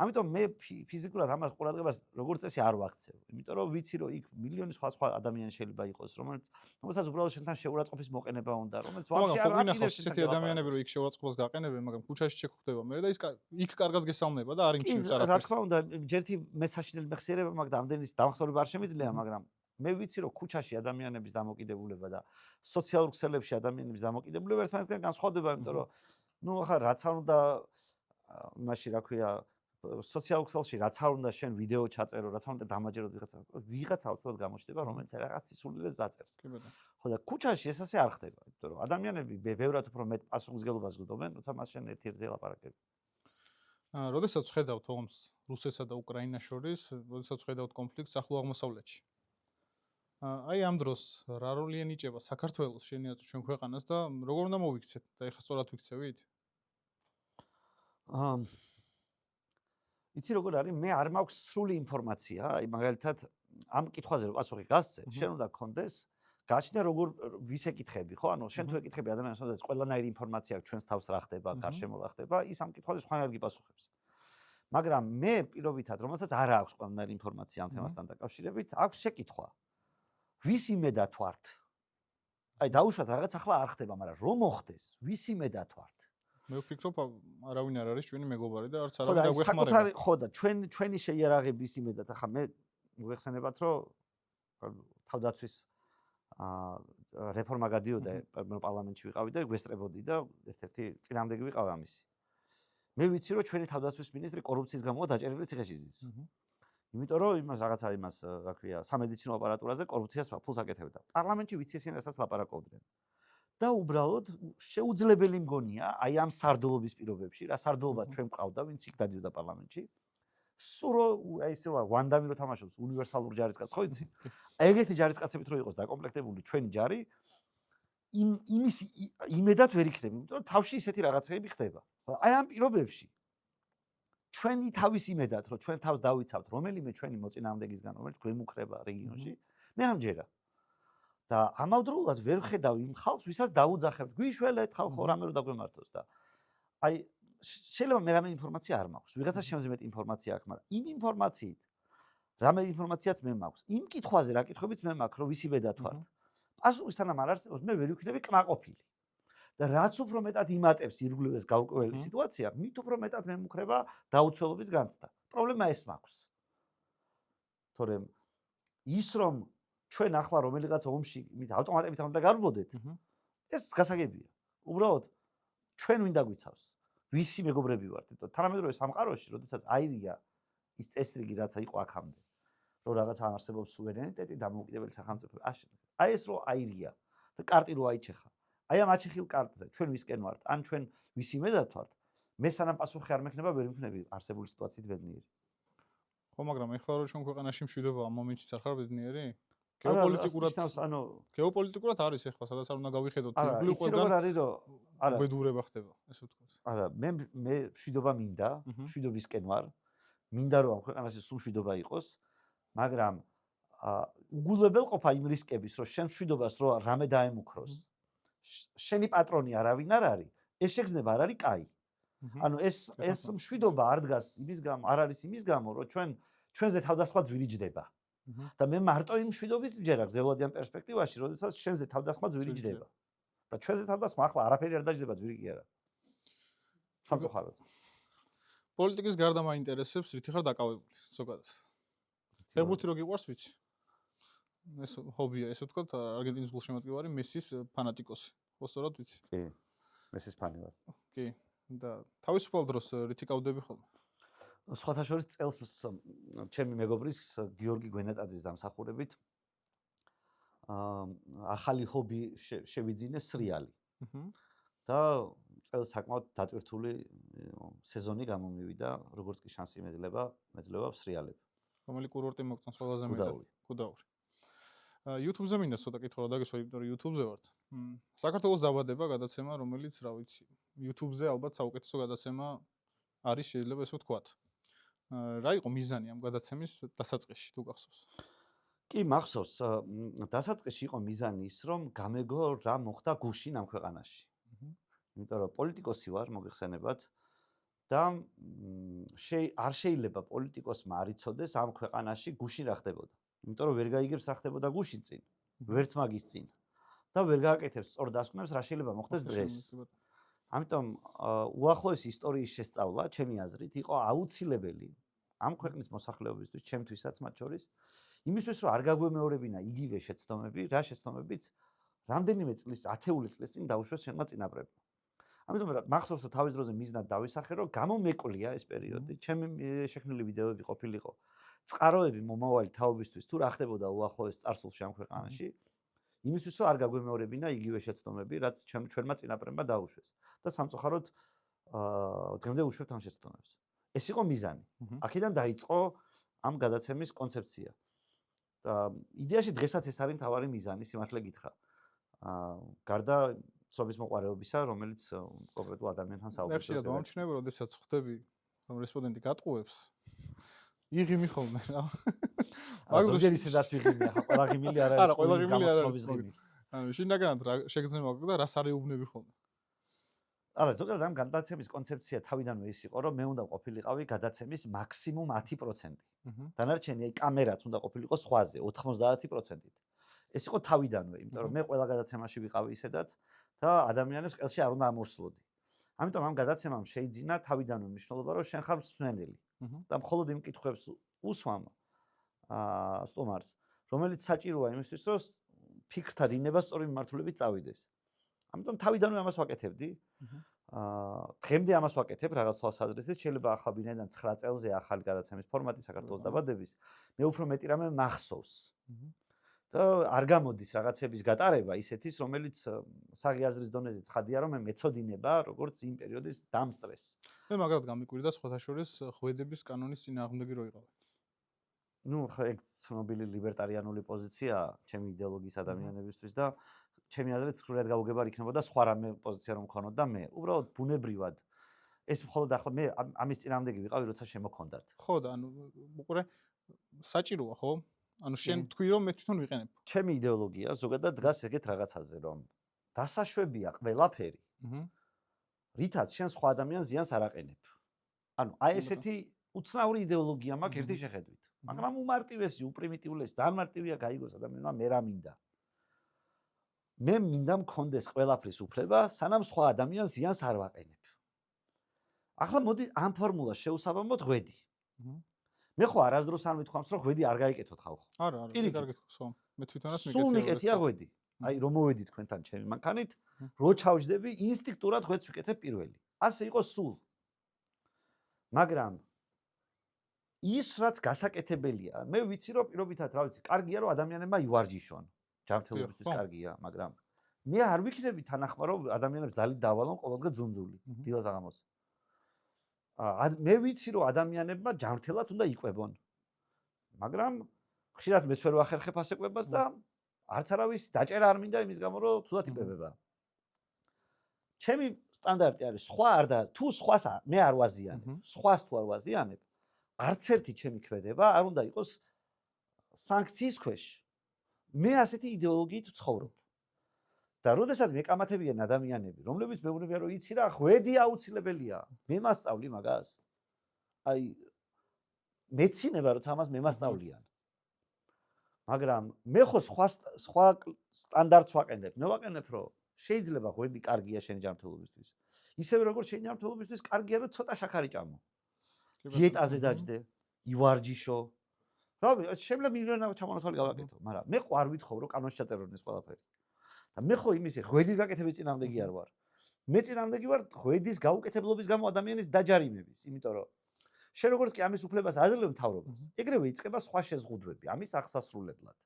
ამიტომ მე ფიზიკურად ამას ყურადღებას როგორც წესი არ ვაქცევ. იმიტომ რომ ვიცი რომ იქ მილიონი სხვა ადამიანი შეიძლება იყოს, რომელსაც უბრალოდ შენთან შეურაცხყოფის მოყენება უნდა, რომელიც ვაფშე არ აკინებს ესეთი ადამიანები რომ იქ შეურაცხყოფას გაყენებენ, მაგრამ ქუჩაში შეგხვდება მე და ის იქ კარგად გესალმება და არ იმჩნევს არაფერს. რა თქმა უნდა, ჯერთი მე საშინელი მეხსიერება მაქვს და ამდენის დამხსოვრება არ შემიძლია, მაგრამ მე ვიცი რომ ქუჩაში ადამიანების დამოკიდებულება და სოციალურ ქსელებში ადამიანების დამოკიდებულება ერთმანეთთან განსხვავდება, იმიტომ რომ ნუ ახლა რაც არ უნდა იმაში რა ქვია სოციალურ ქსელში რაც არ უნდა შენ ვიდეო ჩაწერო, რაც არ უნდა დამაჯეროთ ვიღაცა აუცილებლად გამოჩნდება, რომელიც რაღაც სისულელეს დაწერს. ხო და ქუჩაში ეს ასე არ ხდება, იმიტომ რომ ადამიანები ბევრად უფრო მეტ პასუხისმგებლობას გრძნობენ, როცა მას შენ ერთ-ერთზე ლაპარაკები. როდესაც ხედავთ ომს რუსეთსა და უკრაინას შორის, როდესაც ხედავთ კონფლიქტს ახლო აღმოსავლეთში. აი ამ დროს რა როლი ენიჭება საქართველოს შენი აზრით ჩვენ ქვეყანას და როგორ უნდა მოვიქცეთ და ეხლა სწორად ვიქცევით? იცი როგორ არის, მე არ მაქვს სრული ინფორმაცია, აი მაგალითად ამ კითხვაზე რომ პასუხი გასცე, შენ უნდა გქონდეს გაჩნდა როგორ ვის ეკითხები, ხო? ანუ შენ თუ ეკითხები ადამიანს, რომელსაც ყველანაირი ინფორმაცია აქვს ჩვენს თავს რა ხდება, გარშემო რა ხდება, ის ამ კითხვაზე სხვანაირად გიპასუხებს. მაგრამ მე პირობითად, რომელსაც არ აქვს ყველანაირი ინფორმაცია ამ თემასთან დაკავშირებით, აქვს შეკითხვა. ვის იმედად ვართ? აი დაუშვათ რაღაც ახლა არ ხდება, მაგრამ რომ მოხდეს, ვის იმედად ვართ? მე ვფიქრობ, არავინ არ არის ჩვენი მეგობარი და არც არავინ დაგვეხმარება. ხო და ჩვენი შეიარაღების იმედად ახლა მე მოგეხსენებათ, რომ თავდაცვის რეფორმა გადიოდა პარლამენტში ვიყავი და გვესწრებოდი და ერთ-ერთი წინამდეგი ვიყავ ამისი. მე ვიცი რომ ჩვენი თავდაცვის მინისტრი კორუფციის გამო დაჭერილი ციხეში ზის. იმიტომ რომ იმას რა ქვია, სამედიცინო აპარატურაზე კორუფციას ფულს აკეთებდა. პარლამენტში ვიცი ისინი რასაც ლაპარაკობდნენ. და უბრალოდ შეუძლებელი მგონია, აი ამ სარდლობის პირობებში, რა სარდლობა ჩვენ მყავდა, ვინც იქ დადიოდა პარლამენტში, სურო აი ესე რა ვანდამი რო თამაშობს უნივერსალურ ჯარისკაცს ხო იცი? ეგეთი ჯარისკაცებით რო იყოს დაკომპლექტებული ჩვენი ჯარი იმის იმედად ვერ იქნება, იმიტომ რომ თავში ისეთი რაღაცები ხდება. აი ამ პირობებში ჩვენი თავის იმედად რომ ჩვენ თავს დავიცავთ რომელიმე ჩვენი მოწინააღმდეგისგან, რომელიც გვემუქრება რეგიონში, მე ამჯერა. და ამავდროულად ვერ ხედავ იმ ხალხს, ვისაც დაუძახებთ, გვიშველეთ ხალხო რამე რო დაგვემართოს და აი შეიძლება მე რამე ინფორმაცია არ მაქვს. ვიღაცა შემძმეთ ინფორმაცია აქვს, მაგრამ იმ ინფორმაციით რამე ინფორმაციაც მე მაქვს. იმ კითხვაზე რა კითხვებიც მე მაქვს, რომ ვისი ბედად ვართ. პასუხი სანამ არ არსებობს, მე ვერ ვიქნები კმაყოფილი. და რაც უფრო მეტად იმატებს ირგვლივეს გაურკვეველი სიტუაცია, მით უფრო მეტად მემუქრება დაუცველობის განცდა. პრობლემა ეს მაქვს. თორემ ის რომ ჩვენ ახლა რომელიღაც ომში ავტომატებით უნდა გარბოდეთ, ეს გასაგებია. უბრალოდ ჩვენ ვინ დაგვიცავს? ვისი მეგობრები ვართ? თანამედროვე სამყაროში, როდესაც აირია ის წესრიგი, რაც იყო აქამდე, რომ რაღაცა არსებობს სუვერენიტეტი, დამოუკიდებელი სახელმწიფო. აი ეს რო აირია და კარტი რო აიჩეხა. აი ამ აჩეხილ კარტზე ჩვენ ვისკენ ვართ, ან ჩვენ ვისი მედად ვართ, მე სანამ პასუხი არ მექნება, ვერ ვიქნები არსებული სიტუაციით ბედნიერი. ხო, მაგრამ ეხლა რომ ჩვენ ქვეყანაში მშვიდობა ამ მომენტში არ ხარ ბედნიერი? გეოპოლიტიკურად არის ეხლა, სადაც არ უნდა გავიხედოთ, ირგვლივ ყველგან არის რომ არა ბედურება ხდება, ესე ვთქვათ. არა, მე მშვიდობა მინდა, მშვიდობისკენ ვარ. მინდა რომ ამ ქვეყანაში სულ მშვიდობა იყოს, მაგრამ უგულებელყოფა იმ რისკების, რომ შენ მშვიდობას რო რამე დაემუქროს. შენი პატრონი არავინ არ არის, ეს შეგრძნება არ არის კაი. ანუ ეს მშვიდობა არ დგას იმის გამო, არ არის იმის გამო, რომ ჩვენზე თავდასხმა ძვირი ჯდება. და მე მარტო იმ მშვიდობის მჯერა გრძელვადიან პერსპექტივაში, როდესაც შენზე თავდასხმა ძვირი ჯდება. და ჩვენზე თავდასხმა ახლა არაფერი არ დაჯდება, ძვირი კი არა. სამწუხაროდ. პოლიტიკის გარდა მაინტერესებს, რითი ხარ დაკავებული ზოგადად. ფეხბურთი რო გიყვარს ვიცი. ეს ჰობია, ესე ვთქვათ, არგენტინის გულშემატკივარი მესის ფანატიკოსი. ხო, სწორად ვიცი? კი. მესის ფანი ვარ. კი. და თავისუფალ დროს რითი კავდები ხოლმე? სხვათა შორის წელს ჩემი მეგობრის გიორგი გვენეტაძის დამსახურებით ახალი ჰობი შევიძინე სრიალი. და წელს საკმაოდ დატვირთული სეზონი გამომივიდა, როგორც კი შანსი მეძლება სრიალები. რომელი კურორტი მოგწონს ყველაზე მეტად? გუდაური. YouTube-ზე მინდა ცოტა კითხვა დაგესვა, იმიტომ რომ YouTube-ზე ვართ. საქართველოს დაბადება გადაცემა, რომელიც, რა ვიცი, YouTube-ზე ალბათ საუკეთესო გადაცემა არის, შეიძლება ესე ვთქვათ. რა იყო მიზანი ამ გადაცემის დასაწყისში, თუ გახსოვს? კი, მახსოვს. დასაწყისში იყო მიზანი ის, რომ გამეგო რა მოხდა გუშინ ამ ქვეყანაში. იმიტომ რომ პოლიტიკოსი ვარ, მოგეხსენებათ და არ შეიძლება პოლიტიკოსმა არ იცოდეს ამ ქვეყანაში გუშინ რა ხდებოდა. იმიტომ რომ ვერ გაიგებს რა ხდებოდა გუშინ წინ, ვერც მაგის წინ. და ვერ გააკეთებს სწორ დასკვნებს რა შეიძლება მოხდეს დღეს. ამიტომ უახლოესი ისტორიის შესწავლა, ჩემი აზრით, იყო აუცილებელი ამ ქვეყნის მოსახლეობისთვის, ჩემთვისაც მათ შორის, იმისთვის რომ არ გაგვემეორებინა იგივე შეცდომები, რა შეცდომებიც რამდენიმე წლის, ათეული წლის წინ დაუშვეს ჩვენმა წინაპრებმა. ამიტომ მახსოვს რომ თავის დროზე მიზნად დავისახე, რომ გამომეკვლია ეს პერიოდი, ჩემი შექმნილი ვიდეოები ყოფილიყო წყაროები მომავალი თაობისთვის, თუ რა ხდებოდა უახლოეს წარსულში ამ ქვეყანაში. იმისთვის რომ არ გაგვემეორებინა იგივე შეცდომები, რაც ჩვენმა წინაპრებმა დაუშვეს. და სამწუხაროდ დღემდე უშვებთ ამ შეცდომებს. ეს იყო მიზანი. აქედან დაიწყო ამ გადაცემის კონცეფცია. და იდეაში დღესაც ეს არის მთავარი მიზანი, სიმართლე გითხრა. გარდა ცნობის მოყარეობისა, რომელიც კონკრეტულ ადამიანთან საუბრობს. ნახშირად მომჩნევა, როდესაც ხვდები, რომ რესპონდენტი გატყუებს, იღიმი ხოლმე რა. მაგრამ ჯერ ისედაც ვიღიმი, ახლა ყველა ღიმილი არ არის. არა, ყველა ღიმილი არ არის. ანუ შინაგანად რა შეგრძნება და რას არეუბნები ხოლმე. არა, ზოგადად ამ გადაცემის კონცეფცია თავიდანვე ის იყო, რომ მე უნდა ყოფილიყავი გადაცემის მაქსიმუმ 10%. დანარჩენი აი კამერაც უნდა ყოფილიყო სხვაზე 90%-ით. ეს იყო თავიდანვე, იმიტომ რომ მე ყველა გადაცემაში ვიყავი ისედაც და ადამიანებს ყელში არ უნდა ამოსვლოდი. ამიტომ ამ გადაცემამ შეიძინა თავიდანვე მნიშვნელობა, რომ შენ ხარ მსმენელი. და მხოლოდ იმ კითხვებს უსვამ სტუმარს, რომელიც საჭიროა იმისთვის, რომ ფიქრთა დინება სწორი მიმართულებით წავიდეს. ამიტომ თავიდანვე ამას ვაკეთებდი. დღემდე ამას ვაკეთებ რაღაც თვალსაზრისით, შეიძლება ახლა ვინაიდან 9 წელზე ახალი გადაცემის ფორმატი საქართველოს დაბადების, მე უფრო მეტი რამე მახსოვს. და არ გამოდის რაღაცების გატარება ისეთის, რომელიც საღი აზრის დონეზე ცხადია, რომ მე მეწოდინება როგორც იმ პერიოდის დამსწრეს. მე მაგრად გამიკვირდა სხვათა შორის ღვედების კანონის წინააღმდეგი რო იყავი. ნუ ხო ეგ ცნობილი ლიბერტარიანული პოზიციაა ჩემი იდეოლოგიის ადამიანებისთვის და ჩემი აზრით სრულად გაუგებარი იქნებოდა სხვა რამე პოზიცია რომ მქონოდა და მე უბრალოდ ბუნებრივად ეს მხოლოდ ახლა მე ამის წინააღმდეგი ვიყავი როცა შემოქონდათ. ხო და ანუ უყურე საჭიროა ხო? ანუ შენ თქვი რომ მე თვითონ ვიყენებ. ჩემი იდეოლოგია ზოგადად დგას ეგეთ რაღაცაზე რომ დასაშვებია ყველაფერი. რითაც შენ სხვა ადამიანს ზიანს არ აყენებ. ანუ აი ესეთი უცნაური იდეოლოგია მაქვს ერთი შეხედვით. მაგრამ უმარტივესი, უპრიმიტიულესი, ძალიან მარტივია გაიგოს ადამიანმა მე რა მინდა. მე მინდა მქონდეს ყველაფრის უფლება, სანამ სხვა ადამიანს ზიანს არ ვაყენებ. ახლა მოდი ამ ფორმულას შევსაბამოთ ღვედი. მე ხო არასდროს არ მithქვამს რომ ღვედი არ გაიკეთოთ ხალხო. არა, კარგით ხო. მე თვითონაც მიგეთია. სულ მიკეთია ღვედი. აი რომ მოვედი თქვენთან ჩემი მანქანით, რო ჩავჯდები, ინსტინქტურად ღვედს ვიკეთებ პირველი. ასე იყო სულ. მაგრამ ის რაც გასაკეთებელია, მე ვიცი რომ პირობითად რა ვიცი, კარგია რომ ადამიანებმა ივარჯიშონ. ჯანმრთელობისთვის კარგია, მაგრამ მე არ ვიქნები თანახმა რომ ადამიანებს ძალით დავალონ ყოველდღე ძუნძული, დილას აღამოს. მე ვიცი რომ ადამიანებმა ჯანმრთელად უნდა იყვებონ. მაგრამ ხშირად მეც ვერ ვახერხებ ასე ყვებას და არც არავის დაჭერა არ მინდა იმის გამო რომ ცუდად იპებება. ჩემი სტანდარტი არის სხვა არ და თუ სხვას მე არ ვაზიანებ, სხვას თუ არ ვაზიანებ, არც ერთი ჩემი ქმედება არ უნდა იყოს სანქციის ქვეშ. მე ასეთი იდეოლოგიით ვცხოვრობ. და როდესაც მეკამათებიან ადამიანები, რომლებიც მეუბნებიან რომ იცი რა, ღვედი აუცილებელია. მე მასწავლი მაგას. აი მეცინება როცა ამას მემასწავლიან. მაგრამ მე ხო სხვა სტანდარტს ვაყენებ. მე ვაყენებ რომ შეიძლება ღვედი კარგია შენი ჯანმრთელობისთვის. ისევე როგორც შენი ჯანმრთელობისთვის კარგია რომ ცოტა შაქარი ჭამო. დიეტაზე დაჯდე, ივარჯიშო. რა ვიცი, შეიძლება მილიონი ჩამონათვალი გავაკეთო, მაგრამ მე ხო არ ვითხოვ რომ კანონში ჩაწერონ ეს ყველაფერი. და მე ხო იმისი ღვედის გაკეთების წინააღმდეგი არ ვარ. მე წინააღმდეგი ვარ ღვედის გაუკეთებლობის გამო ადამიანის დაჯარიმების, იმიტომ რომ შენ როგორც კი ამის უფლებას აძლევ მთავრობას, ეგრევე იწყება სხვა შეზღუდვები ამის აღსასრულებლად.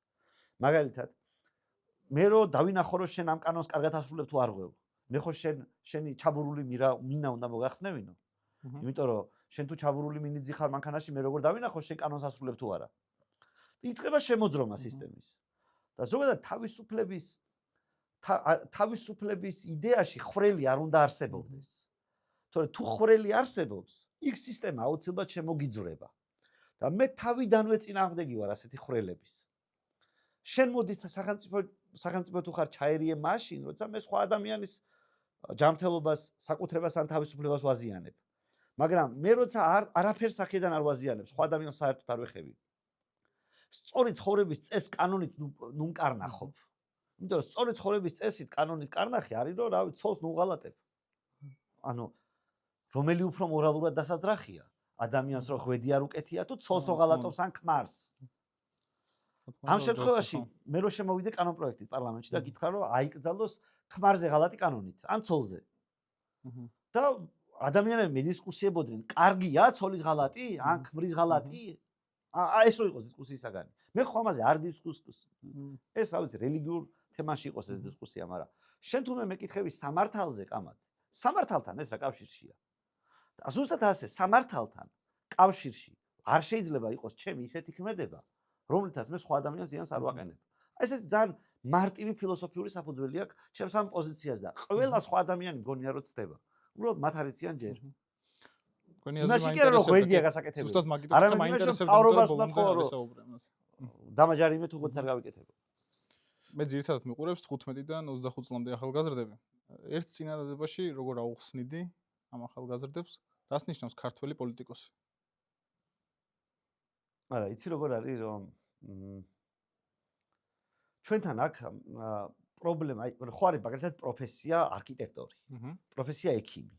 მაგალითად, მე რო დავინახო რომ შენ ამ კანონს კარგად ასრულებ თუ არ ღვევ, მე ხო შენი ჩაბურული მინა უნდა მოგახსნევინო. იმიტომ რომ შენ თუ ჩაბურული მინიძი ხარ მანქანაში, მე როგორ დავინახო შენ კანონს ასრულებ თუ არა. იწყება შემოძრომა სისტემის. და ზოგადად თავისუფლების იდეაში ხვრელი არ უნდა არსებობდეს. თორე თუ ხვრელი არსებობს, იქ სისტემა აუცილებლად შემოგიძვრება. და მე თავიდანვე წინააღმდეგი ვარ ასეთი ხვრელების. შენ მოდი სახელმწიფო თუ ხარ ჩაერიე მაშინ, როცა მე სხვა ადამიანის ჯანმრთელობას, საკუთრებას ან თავისუფლებას ვაზიანებ. მაგრამ მე როცა არაფერს აქედან არ ვაზიანებ, სხვა ადამიანს საერთოდ არ ვეხები. სწორი ცხოვრების წესს კანონით ნუ მკარნახობ. იმიტომ რომ სწორი ცხოვრების წესით კანონით კარნახი არის რომ რავი ცოლს ნუღალატებ. ანუ რომელი უფრო მორალურად დასაძრახია? ადამიანს რო ღვედი არ უკეთია თუ ცოლს რო ღალატობს ან ქმარს? ამ შემთხვევაში მე რო შემოვიდე კანონპროექტით პარლამენტში და გითხრა რომ აიკრძალოს ქმარზე ღალატი კანონით ან ცოლზე. და ადამიანები მედისკუსიებოდნენ, კარგია ცოლის ღალატი ან ქმრის ღალატი? ეს რო იყოს დისკუსიის საგანი. მე ხო ამაზე არ დისკუსს. ეს რა ვიცი, რელიგიურ თემაში იყოს ეს დისკუსია, მაგრამ შენ თუ მე მეკითხები სამართალზე კამათ. სამართალთან ეს რა კავშირშია? და ზუსტად ასე, სამართალთან კავშირში არ შეიძლება იყოს ჩემი ისეთი ქმედება, რომლითაც მე სხვა ადამიანს ზიანს არ ვაყენებ. ესეთი ძალიან მარტივი ფილოსოფიური საფუძველი აქვს ჩემს ამ პოზიციას და ყველა სხვა ადამიანი მგონია რომ ცდება. უბრალოდ მათ არ იციან ჯერ. ზუსტად მაგითო მაინტერესებდა დამაჯარიმე თუ ხუთს არ გავიკეთებ. მე ძირითადად მიყურებს 15-დან 25 წლამდე ახალგაზრდები. ერთ წინადადებაში როგორ აუხსნიდი ამ ახალგაზრდებს, რას ნიშნავს ქართველი პოლიტიკოსი? არა, იცი როგორ არის რომ ჩვენთან აქ პრობლემა, ხო არის მაგალითად პროფესია არქიტექტორი, პროფესია ექიმი,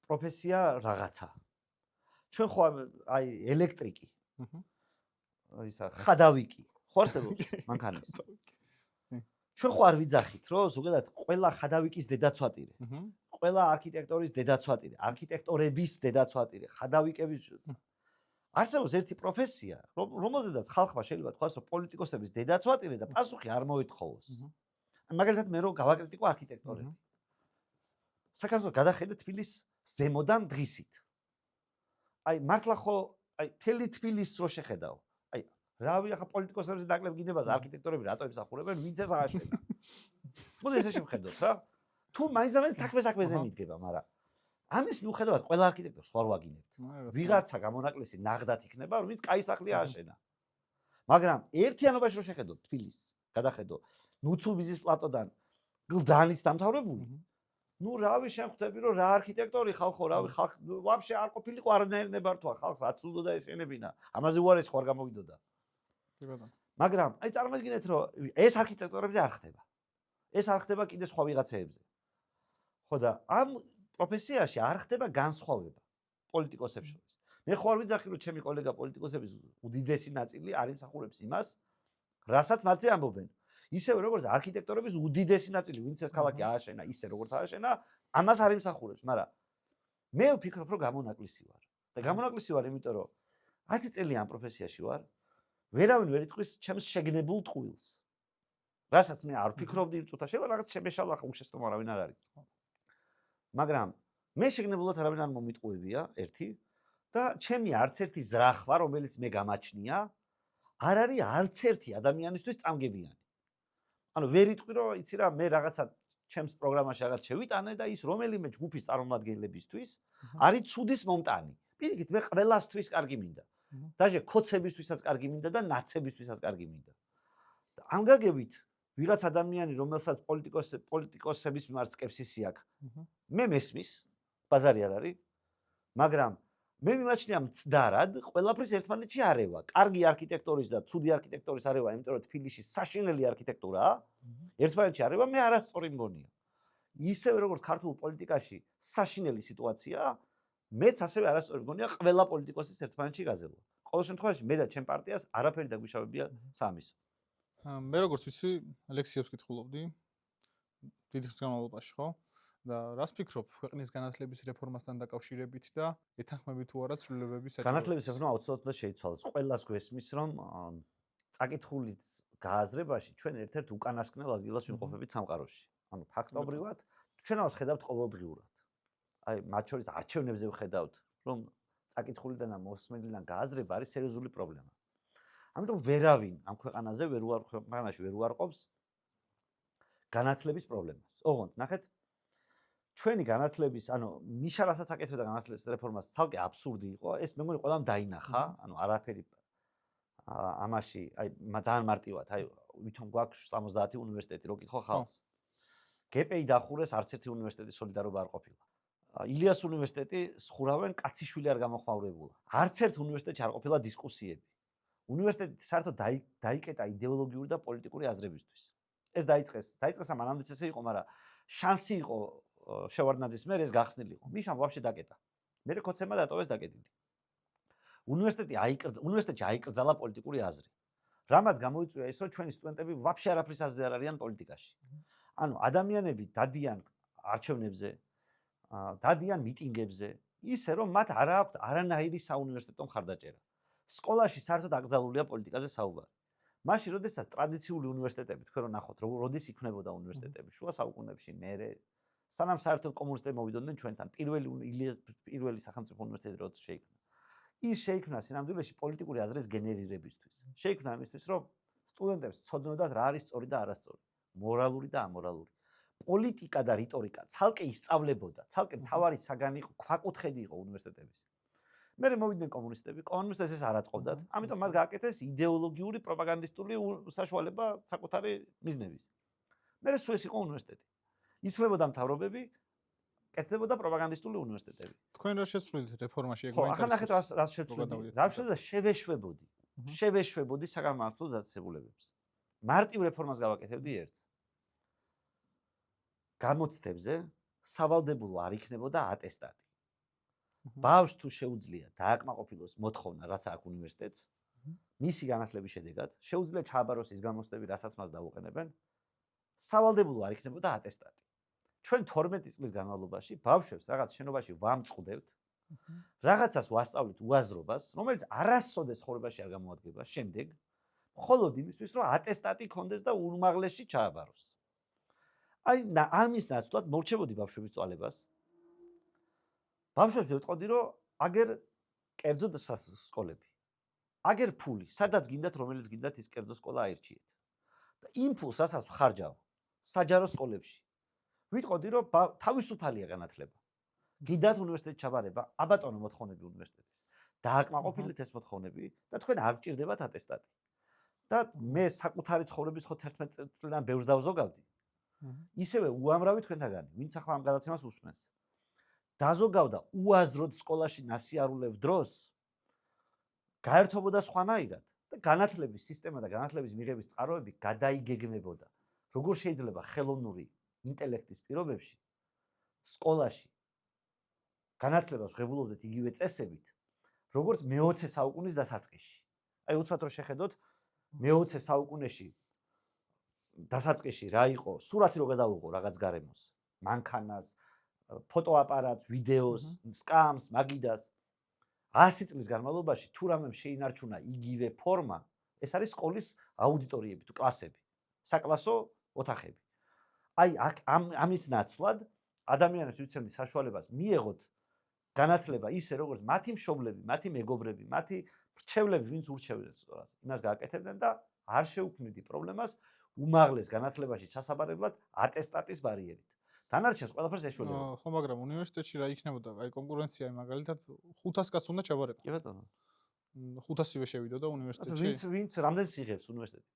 პროფესია რაღაცა. ჩვენ ხო აი ელექტრიკი, ისა ხადავიკი, ხო არსებობს მანქანის. ჩვენ ხო არ ვიძახით, რომ ზოგადად ყველა ხადავიკის დედაცვატირე, ყველა არქიტექტორის დედაცვატირე, არქიტექტორების დედაცვატირე, ხადავიკების არსებობს ერთი პროფესია, რომელზედაც ხალხმა შეიძლება თქვას, რომ პოლიტიკოსების დედაც ვატირე და პასუხი არ მოითხოვოს. მაგალითად მე რო გავაკრიტიკო არქიტექტორები. საქართველოს გადახედე თბილისს ზემოდან დღისით. აი მართლა ხო აი მთელი თბილისს რო შეხედავ. აი რავი ახლა პოლიტიკოსების დაკლებ გინებას არქიტექტორები რატო ემსახურებენ, ვინც ეს აღაშენა. მოდი ესე შევხედოთ რა. თუ მაინც საქმეზე მიდგება, მაგრამ ამის მიუხედავად ყველა არქიტექტორს ხარ ვაგინებთ. ვიღაცა გამონაკლისი ნაღდათ იქნება, ვინც კაი სახლი ააშენა. მაგრამ ერთიანობაში რო შეხედოთ თბილისს, გადახედო ნუცუბიზის პლატოდან გლდანით დამთავრებული. ნუ რავი შევხვდები რომ რა არქიტექტორი ხალხო, რავი ხალხ ვაფშე არ ყოფილიყო არანაირ ნებართვა ხალხს რაც უნდა ესენებინა. ამაზე უარეს ხარ გამოვიდოდა. კი ბატონო. მაგრამ აი წარმოიდგინეთ რომ ეს არქიტექტორებზე არ ხდება. ეს არ ხდება კიდე სხვა ვიღაცეებზე. ხო და ამ პროფესიაში არ ხდება განსხვავება პოლიტიკოსებს შორის. მე ხო არ ვიძახი რომ ჩემი კოლეგა პოლიტიკოსების უდიდესი ნაწილი არ იმსახურებს იმას, რასაც მათზე ამბობენ. ისევე როგორც არქიტექტორების უდიდესი ნაწილი, ვინც ეს ქალაქი ააშენა, ისე როგორც ააშენა, ამას არ იმსახურებს, მაგრამ მე ვფიქრობ, რომ გამონაკლისი ვარ. და გამონაკლისი ვარ, იმიტომ რომ 10 წელი ამ პროფესიაში ვარ. ვერავინ ვერ იტყვის ჩემს შეგნებულ ტყუილს. რასაც მე არ ვფიქრობდი იმ წუთაში, რომ რაღაც შემეშალა ხა უშესტომ არავინ არ არის. მაგრამ მე შეგნებულად არავინ არ მომიტყუებია, ერთი და ჩემი არც ერთი ზრახვა, რომელიც მე გამაჩნია, არ არის არც ერთი ადამიანისთვის წამგებიანი. ანუ ვერ იტყვი რომ იცი რა მე რაღაცა ჩემს პროგრამაში რაღაც შევიტანე და ის რომელიმე ჯგუფის წარმომადგენლებისთვის არის ცუდის მომტანი. პირიქით მე ყველასთვის კარგი მინდა. დაჟე ქოცებისთვისაც კარგი მინდა და ნაცებისთვისაც კარგი მინდა. ამ გაგებით ვიღაც ადამიანი რომელსაც პოლიტიკოსების მიმართ სკეპსისი აქვს. მე მესმის, ბაზარი არ არის. მაგრამ მე მიმაჩნია მცდარად ყველაფრის ერთმანეთში არევა. კარგი არქიტექტორის და ცუდი არქიტექტორის არევა, იმიტომ რომ თბილისში საშინელი არქიტექტურაა. ერთმანეთში არევა მე არასწორი მგონია. ისევე როგორც ქართულ პოლიტიკაში საშინელი სიტუაციაა, მეც ასევე არასწორი მგონია ყველა პოლიტიკოსის ერთმანეთში გაზრდა. ყოველ შემთხვევაში მე და ჩემ პარტიას არაფერი დაგვიშავებია სამის. მე როგორც ვიცი, ლექსიებს კითხულობდი დიდ ხნის განმავლობაში, ხო? და რას ფიქრობ ქვეყნის განათლების რეფორმასთან დაკავშირებით და ეთანხმებით თუ არა ცვლილებების საჭიროებას? განათლების რეფორმა აუცილებლად შეიცვალოს. ყველას გვესმის, რომ წაკითხulit გააზრებაში ჩვენ ერთ-ერთ უკანასკნელ ადგილას ვიმყოფებით სამყაროში. ანუ ფაქტობრივად ჩვენავს ხედავთ ყოველდღიურად. აი მათ შორის არჩევნებზე ვხედავთ, რომ წაკითხulitdan და მოსმენიდან გააზრება არის სერიოზული პრობლემა. ამიტომ ვერავინ ამ ქვეყანაში ვერ უარყოფს განათლების პრობლემას. ოღონდ ნახეთ ჩვენი განათლების, ანუ მიშა რასაც აკეთებდა განათლების რეფორმას, ცალკე აბსურდი იყო. ეს მე მგონი ყველამ დაინახა, ანუ არაფერი ამაში, აი ძალიან მარტივად, აი ვითომ გვაქვს 70 უნივერსიტეტი, რო კითხო ხალხს. გპ-ი დახურეს, არც ერთი უნივერსიტეტის სოლიდარობა არ ყოფილა. ილიას უნივერსიტეტი ხურავენ, კაციშვილი არ გამოხმაურებულა. არც ერთ უნივერსიტეტში არ ყოფილა დისკუსიები. უნივერსიტეტი საერთოდ დაიკეტა იდეოლოგიური და პოლიტიკური აზრებისთვის. ეს დაიწყეს მანამდეც ესე იყო, მაგრამ შანსი იყო შევარდნაძის მერე ეს გახსნილიყო. მიშამ ვაფშე დაკეტა. მერე ქოცემა დატოვეს დაკეტილი. უნივერსიტეტში აიკრძალა პოლიტიკური აზრი. რამაც გამოიწვია ის, რომ ჩვენი სტუდენტები ვაფშე არაფრის აზრზე არ არიან პოლიტიკაში. ანუ ადამიანები დადიან არჩევნებზე, დადიან მიტინგებზე, ისე რომ მათ არ აქვთ არანაირი საუნივერსიტეტო მხარდაჭერა. სკოლაში საერთოდ აკრძალულია პოლიტიკაზე საუბარი. მაშინ, როდესაც ტრადიციული უნივერსიტეტები, თქვენ ნახოთ, როდის იქმნებოდა უნივერსიტეტები, შუა საუკუნეებში, მერე სანამ საერთოდ კომუნისტები მოვიდოდნენ ჩვენთან, პირველი სახელმწიფო უნივერსიტეტი როცა შეიქმნა. ის შეიქმნა სინამდვილეში პოლიტიკური აზრის გენერირებისთვის. შეიქმნა იმისთვის, რომ სტუდენტებს ცოდნოდათ რა არის სწორი და არასწორი, მორალური და ამორალური. პოლიტიკა და რიტორიკა ცალკე ისწავლებოდა, ცალკე მთავარი საგანი იყო, ქვაკუთხედი იყო უნივერსიტეტების. მერე მოვიდნენ კომუნისტები, კომუნისტებს ეს არ აწყობდათ, ამიტომ მათ გააკეთეს იდეოლოგიური პროპაგანდისტული საშუალება საკუთარი მიზნების. მერე სულ ეს იყო უნივერსიტეტი. იცვლებოდა მთავრობები, კეთდებოდა პროპაგანდისტული უნივერსიტეტები. თქვენ რა შეცვლით რეფორმაში? ხო, ახლა ნახეთ რას შეცვლით. რა შეცვლით? შევეშვებოდი საგანმანათლებლო დაწესებულებებს. მარტივ რეფორმას გავაკეთებდი ერთს. გამოცდებზე სავალდებულო არ იქნებოდა ატესტატი. ბავშვს თუ შეუძლია დააკმაყოფილოს მოთხოვნა, რაც აქვს უნივერსიტეტს, მისი განათლების შედეგად, შეუძლია ჩააბაროს ის გამოცდები, რასაც მას დაუყენებენ, სავალდებულო არ იქნებოდა ატესტატი. ჩვენ 12 წლის განმავლობაში ბავშვებს რაღაც შენობაში ვამწყდებთ, რაღაცას ვასწავლით უაზრობას, რომელიც არასოდეს ცხოვრებაში არ გამოადგება შემდეგ, მხოლოდ იმისთვის, რომ ატესტატი კონდეს და უმაღლესში ჩააბაროს. აი, ამის ნაცვლად მორჩებოდი ბავშვების წვალებას. ბავშვებს ვეტყოდი, რომ აგერ კერძო სკოლები. აგერ ფული, სადაც გინდათ, რომელიც გინდათ ის კერძო სკოლა აირჩიეთ. და იმ ფულს რასაც ხარჯავ საჯარო სკოლებში. ვიტყოდი, რომ თავისუფალია განათლება. გინდათ უნივერსიტეტში ჩაბარება, აბატონო მოთხოვნები უნივერსიტეტის. დააკმაყოფილეთ ეს მოთხოვნები და თქვენ არ გჭირდებათ ატესტატი. და მე საკუთარი ცხოვრების ხო 11 წლიდან ბევრს დავზოგავდი. ისევე უამრავი თქვენთაგანი, ვინც ახლა ამ გადაცემას უსმენს. დაზოგავდა უაზროდ სკოლაში ნასიარულევ დროს გაერთობოდა სხვანაირად და განათლების სისტემა და განათლების მიღების წყაროები გადაიგეგმებოდა. როგორ შეიძლება ხელოვნური ინტელექტის პირობებში სკოლაში განათლებას ღებულობდეთ იგივე წესებით, როგორც მე-20 საუკუნის დასაწყისში. აი უცბად რომ შეხედოთ მე-20 საუკუნეში დასაწყისში რა იყო, სურათი რო გადავიღო რაღაც გარემოს, მანქანას, ფოტოაპარატს, ვიდეოს, სკამს, მაგიდას 100 წლის განმავლობაში თუ რამემ შეინარჩუნა იგივე ფორმა, ეს არის სკოლის აუდიტორიები თუ კლასები, საკლასო ოთახები. აი ამის ნაცვლად ადამიანებს ვიცემდი საშუალებას მიეღოთ განათლება ისე როგორც მათი მშობლები, მათი მეგობრები, მათი რჩევლები, ვინც ურჩევდნენ სწორად, იმას გააკეთებდნენ და არ შეუქმნიდი პრობლემას უმაღლეს განათლებაში ჩასაბარებლად ატესტატის ბარიერით. დანარჩენს ყველაფერს ეშველებოდა. ხო, მაგრამ უნივერსიტეტში რა იქნებოდა? აი კონკურენცია მაგალითად 500 კაცს უნდა ჩაბარებო. კი ბატონო. 500-ივე შევიდოდა უნივერსიტეტში. ვინც რამდენს იღებს უნივერსიტეტი?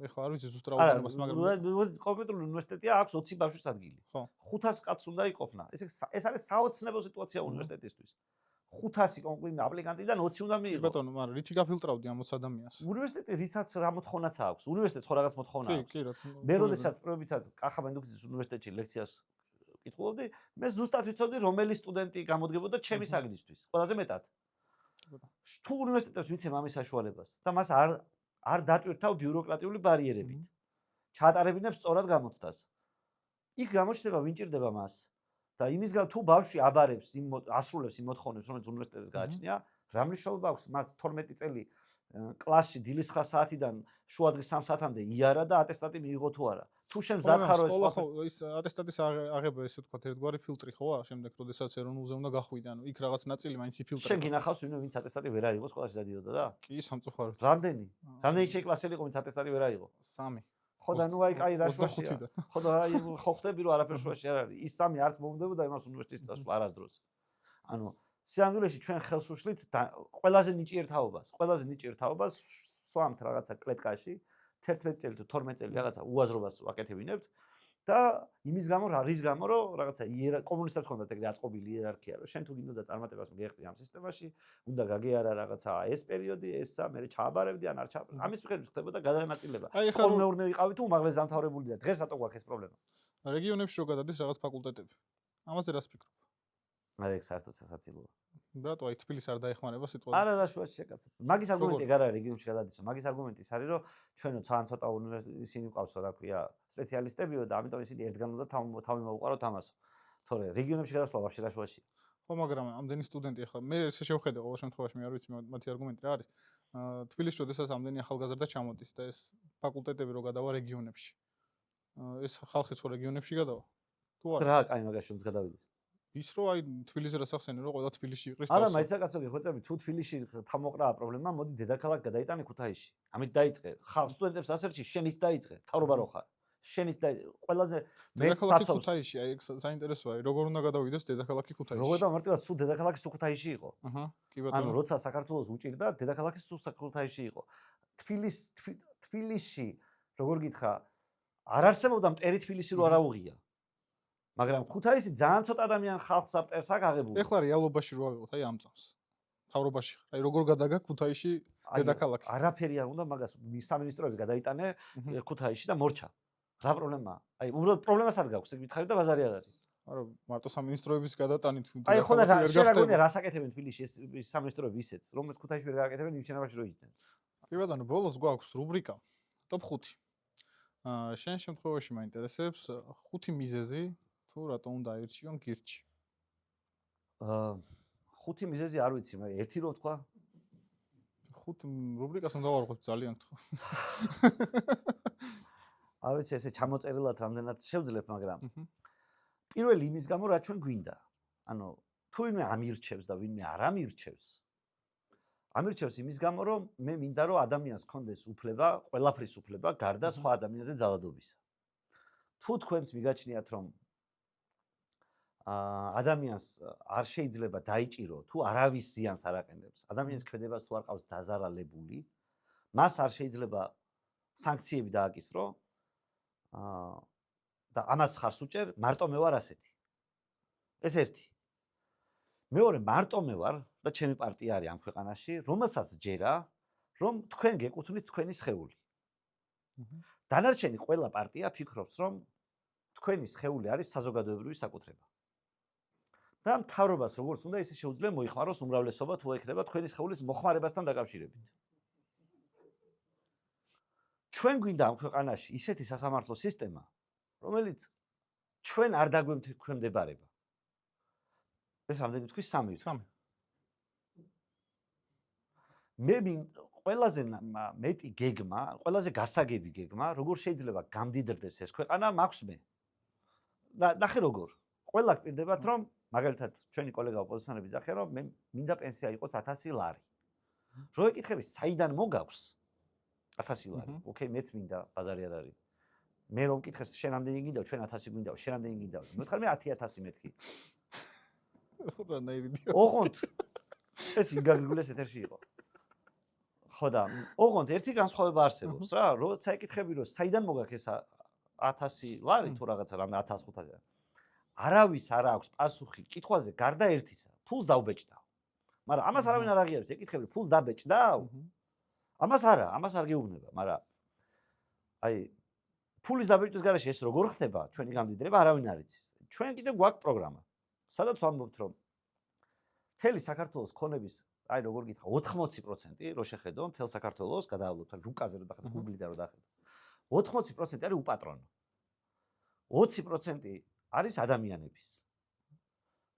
ეხლა არ ვიცი ზუსტ რაოდენობას, მაგრამ კომპიუტერული უნივერსიტეტია აქვს 20 ბავშვის ადგილი. 500 კაცს უნდა იყოფნა. ეს არის საოცნებო სიტუაცია უნივერსიტეტისთვის. 500 კონკურენტი აპლიკანტიდან 20 უნდა მიიღო. ბატონო, მაგრამ რითი გაფილტრავდი ამ 20 ადამიანს? უნივერსიტეტი რითაც რა მოთხოვნაც აქვს. უნივერსიტეტს ხო რაღაც მოთხოვნა აქვს. კი, რა თქმა უნდა. მე როდესაც პრობითად კახა მენდუქცის უნივერსიტეტში ლექციას კითხულობდი, მე ზუსტად ვიცოდი რომელი სტუდენტი გამოდგებოდა ჩემი საგნისთვის. ყველაზე მეტად. თუ უნივერსიტეტს ვიცემ ამის საშუალებას და მას არ დატვირთავ ბიუროკრატიული ბარიერებით. ჩაატარებინებს სწორად გამოწდას. იქ გამოჩნდება ვინ ჭირდება მას. და იმის გამო თუ ბავშვი აბარებს ასრულებს იმ მოთხოვნებს, რომელიც უნივერსიტეტს გააჩნია, რა მნიშვნელობა აქვს მას 12 წელი კლასში დილის 9 საათიდან შუადღის 3 საათამდე იარა და ატესტატი მიიღო თუ არა. თუ შენ მზადხარო ის ატესტატის აღება ესე ვთქვათ ერთგვარი ფილტრი ხოა, შემდეგ როდესაც ეროვნულზე უნდა გახვიდე, ანუ იქ რაღაც ნაწილი მაინც იფილტრება. შენ გინახავს ვინც ატესტატი ვერ აიღო სკოლაში დადიოდა და? კი, სამწუხაროდ. რამდენი შეკლასელი იყო ვინც ატესტატი ვერ აიღო? 3. ხო და ნუ აი კაი რა შუაშია. ხო და აი ხო ხდები რომ არაფერ შუაში არ არის. ის 3 არც მომდებოდა იმას უნივერსიტეტის წასვლა არასდროს. ანუ სიამდვილეში ჩვენ ხელს უშლით ყველაზე ნიჭიერ თაობას სვამთ რაღაცა კლეტკაში 11 წელი თუ 12 წელი რაღაცა უაზრობას ვაკეთებინებთ და იმის გამო რის გამო რომ რაღაცა კომუნისტებს ჰქონდათ ეგრე აწყობილი იერარქია რომ შენ თუ გინდოდა წარმატებას მიიღწი ამ სისტემაში უნდა გაგეარა რაღაცა ეს პერიოდი ესა მე ჩააბარებდი ან არ ჩააბარებდი ამის მიხედვით ხდებოდა გადანაწილება ყოველმეურნე ვიყავი თუ უმაღლეს დამთავრებული და დღეს რატო გვაქვს ეს პრობლემა რეგიონებში რო გადადის რაღაც ფაკულტეტები ამაზე რას ფიქრობ აი ეს საერთოდ სასაცილოა ბრატო აი თბილისს არ დაეხმარება სიტუაცია არა რა შუაში შეკაცეთ მაგის არგუმენტი არ არის რეგიონებში გადადისო მაგის არგუმენტი ის არის რომ ჩვენო ძალიან ცოტა ისინი მყავსო რა ქვია სპეციალისტებიო და ამიტომ ისინი ერთგან უნდა თავი მოუყაროთ ამასო თორე რეგიონებში გადასვლა ვაფშე რა შუაში ხო მაგრამ ამდენი სტუდენტი ახლა მე ესე შევხედე ყოველ შემთხვევაში მე არ ვიცი მათი არგუმენტი რა არის თბილისში შესაძლოა ამდენი ახალგაზრდა ჩამოდის და ეს ფაკულტეტები რო გადავა რეგიონებში ეს ხალხიც ხო რეგიონებში გადავა თუ არა რა კაი მაგაში უნდა გადავიდეს ის რო აი თბილისზე რას ახსენე რომ ყველა თბილისში იყრის არა მაიცა კაცო გეხვეწები თუ თბილისში თამოყრაა პრობლემა მოდი დედაქალაქ გადაიტანე ქუთაისში ამით დაიწყე ხალხ სტუდენტებს ასერჩი შენით დაიწყე თავრობა რო ხარ შენით და ყველაზე მეც საცავს ქუთაისში აი საინტერესოა როგორ უნდა გადავიდეს დედაქალაქი ქუთაისში როგორ და მარტივად სულ დედაქალაქი სულ ქუთაისში იყო აჰა კი ბატონო ანუ როცა საქართველოს უჭირდა დედაქალაქი სულ ქუთაისში იყო თბილისში როგორ გითხრა არ არსებობდა მტერი თბილისი რო არ აუღია მაგრამ ქუთაისი ძალიან ცოტა ადამიან ხალხს აპტერს აქვს აღებული. ეხლა რეალობაში რო ავიღოთ აი ამ წამს. თავრობაში. აი როგორ გადაგა ქუთაისში დედაქალაქი. არაფერი არ უნდა მაგას სამინისტროები გადაიტანე ქუთაისში და მორჩა. რა პრობლემაა? აი უბრალოდ პრობლემას არ გაქვს, ეგ მითხარი და ბაზარი არ არის. არა, მარტო სამინისტროების გადატანით აი ხო და შენ რა გონია რას აკეთებენ თბილისში ეს სამინისტროები ისეც, რომელიც ქუთაისში ვერ გააკეთებენ, იმ შენობაში რო იჯდნენ. კი ბატონო, ბოლოს გვაქვს რუბრიკა ტოპ 5. შენ შემთხვევაში მაინტერესებს 5 მიზეზი თუ რატო უნდა აირჩიონ გირჩი? ხუთი მიზეზი არ ვიცი, მე ერთი რო თქვა. ხუთ რუბრიკას უნდა ვარღვევ ძალიან გთხოვ. არ ვიცი ესე ჩამოწერილად რამდენად შევძლებ, მაგრამ პირველი იმის გამო რა ჩვენ გვინდა. ანუ თუ ვინმე ამირჩევს და ვინმე არ ამირჩევს. ამირჩევს იმის გამო, რომ მე მინდა რომ ადამიანს კონდეს უფლება, ყველაფრის უფლება გარდა სხვა ადამიანზე ძალადობისა. თუ თქვენს მიგაჩნიათ რომ ადამიანს არ შეიძლება დაიჭირო, თუ არავის ზიანს არ აყენებს, ადამიანის ქმედებას თუ არ ყავს დაზარალებული, მას არ შეიძლება სანქციები დააკისრო და ამას ხარს უჭერ, მარტო მე ვარ ასეთი. ეს ერთი. მეორე, მარტო მე ვარ და ჩემი პარტია არის ამ ქვეყანაში, რომელსაც ჯერა, რომ თქვენ გეკუთვნით თქვენი სხეული. დანარჩენი ყველა პარტია ფიქრობს, რომ თქვენი სხეული არის საზოგადოებრივი საკუთრება. და მთავრობას როგორც უნდა ისე შეუძლია მოიხმაროს უმრავლესობა თუ ექნება თქვენი სხეულის მოხმარებასთან დაკავშირებით. ჩვენ გვინდა ამ ქვეყანაში ისეთი სასამართლო სისტემა, რომელიც ჩვენ არ დაგვემთხვემდებარება. ეს რამდენი თქვი 3. 3. მე ყველაზე მეტი გეგმა, ყველაზე გასაგები გეგმა, როგორ შეიძლება გამდიდრდეს ეს ქვეყანა, მაქვს მე. და ნახე როგორ. ყველა გპირდებათ რომ მაგალითად ჩვენი კოლეგა ოპოზიციონერები ზახიან რომ მე მინდა პენსია იყოს 1000 ლარი. რო ეკითხები საიდან მოგაქვს 1000 ლარი. ოკეი, მეც მინდა, ბაზარი არ არის. მე რომ მკითხეს შენ ამდენი გინდა, ჩვენ 1000 გვინდა, შენ ამდენი გინდა. მოთხარ მე 10000 მეთქი. ხოდა ნაირიდია. ოღონდ ეს იგაგრიგულეს ეთერში იყო. ხო და ოღონდ ერთი განსხვავება არსებობს რა, როცა ეკითხები რომ საიდან მოგაქვს ეს 1000 ლარი თუ რაღაცა რამე 1500. არავის არ აქვს პასუხი კითხვაზე გარდა ერთისა, ფულს დავბეჭდავ. მაგრამ ამას არავინ არ აღიარებს, ეკითხები ფულს დაბეჭდავ? ამას არა, ამას არ გეუბნება, მაგრამ აი ფულის დაბეჭდის გარეშე ეს როგორ ხდება, ჩვენი გამდიდრება არავინ არ იცის. ჩვენ კიდე გვაქვს პროგრამა. სადაც ვამბობთ რომ მთელი საქართველოს ქონების, აი როგორ გითხრა, 80% რო შეხედო, მთელ საქართველოს გადაავლოთ, რუკაზე რო დახედო, გუგლიდან რო დახედო. 80% არის უპატრონო. 20% არის ადამიანების.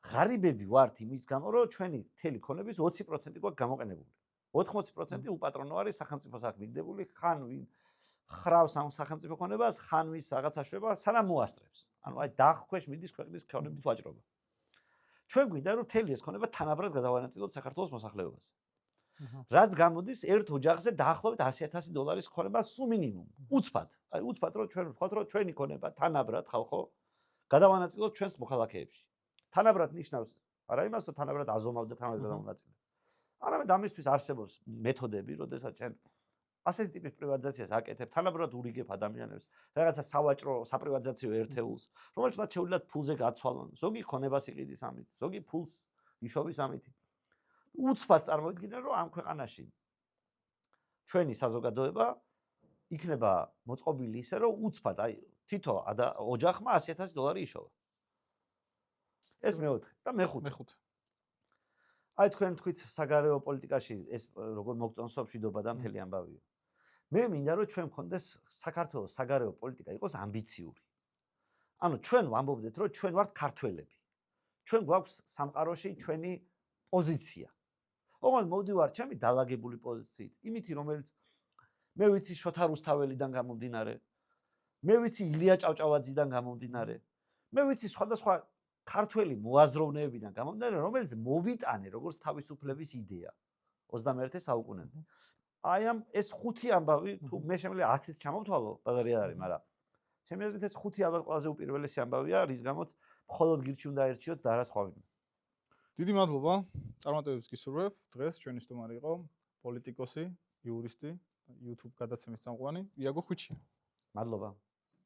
ღარიბები ვართ იმის გამო, რომ ჩვენი მთელი ქონების 20% გვაქვს გამოყენებული. 80% უპატრონო არის სახელმწიფოს აქ მიგდებული, ხან ვინ ხრავს ამ სახელმწიფო ქონებას, ხან ვის რაღაცა შვება, სანამ მოასწრებს. ანუ აი დახქვეშ მიდის ქვეყნის ქონებით ვაჭრობა. ჩვენ გვინდა რომ მთელი ეს ქონება თანაბრად გადავანაწილოთ საქართველოს მოსახლეობაზე. რაც გამოდის ერთ ოჯახზე დაახლოებით 100,000 დოლარის ქონება სულ მინიმუმ. უცბად. აი უცბად რომ ჩვენ ვთქვათ რომ ჩვენი ქონება თანაბრად ხალხო გადავანაწილოთ ჩვენს მოქალაქეებში. თანაბრად ნიშნავს არა იმას რომ თანაბრად აზომავდა თანაბრად გადავანაწილებ. არამედ ამისთვის არსებობს მეთოდები, როდესაც ჩვენ ასეთი ტიპის პრივატიზაციას აკეთებ, თანაბრად ურიგებ ადამიანებს, რაღაცა სავაჭრო, საპრივატიზაციო ერთეულს, რომელიც მათ შეუძლიათ ფულზე გაცვალონ. ზოგი ქონებას იყიდის ამით, ზოგი ფულს იშოვის ამით. უცბად წარმოიდგინე, რომ ამ ქვეყანაში ჩვენი საზოგადოება იქნება მოწყობილი ისე, რომ უცბად, აი, თითო ოჯახმა 100,000 დოლარი იშოვა. ეს მეოთხე და მეხუთე. აი თქვენ თქვით საგარეო პოლიტიკაში ეს როგორ მოგწონს მშვიდობა და მთელი ამბავია. მე მინდა რომ ჩვენ მქონდეს საქართველოს საგარეო პოლიტიკა იყოს ამბიციური. ანუ ჩვენ ვამბობდეთ რომ ჩვენ ვართ ქართველები. ჩვენ გვაქვს სამყაროში ჩვენი პოზიცია. ოღონდ მოვდივარ ჩემი დალაგებული პოზიციით, იმითი რომელიც მე ვიცი შოთა რუსთაველიდან გამომდინარე, მე ვიცი ილია ჭავჭავაძიდან გამომდინარე, მე ვიცი სხვადასხვა ქართველი მოაზროვნეებიდან გამომდინარე, რომელიც მოვიტანე როგორც თავისუფლების იდეა 21 საუკუნემდე. აი ამ ეს 5 ამბავი თუ მე შემიძლია 10-ს ჩამოვთვალო, ბაზარი არ არის, მაგრამ ჩემი აზრით ეს 5 ალბათ ყველაზე უპირველესი ამბავია, რის გამოც მხოლოდ გირჩი უნდა ერჩიოთ და არა სხვა ვინმე. დიდი მადლობა. წარმატებებს გისურვებ. დღეს ჩვენი სტუმარი იყო პოლიტიკოსი, იურისტი, YouTube გადაცემის წამყვანი იაგო ხვიჩია. მადლობა.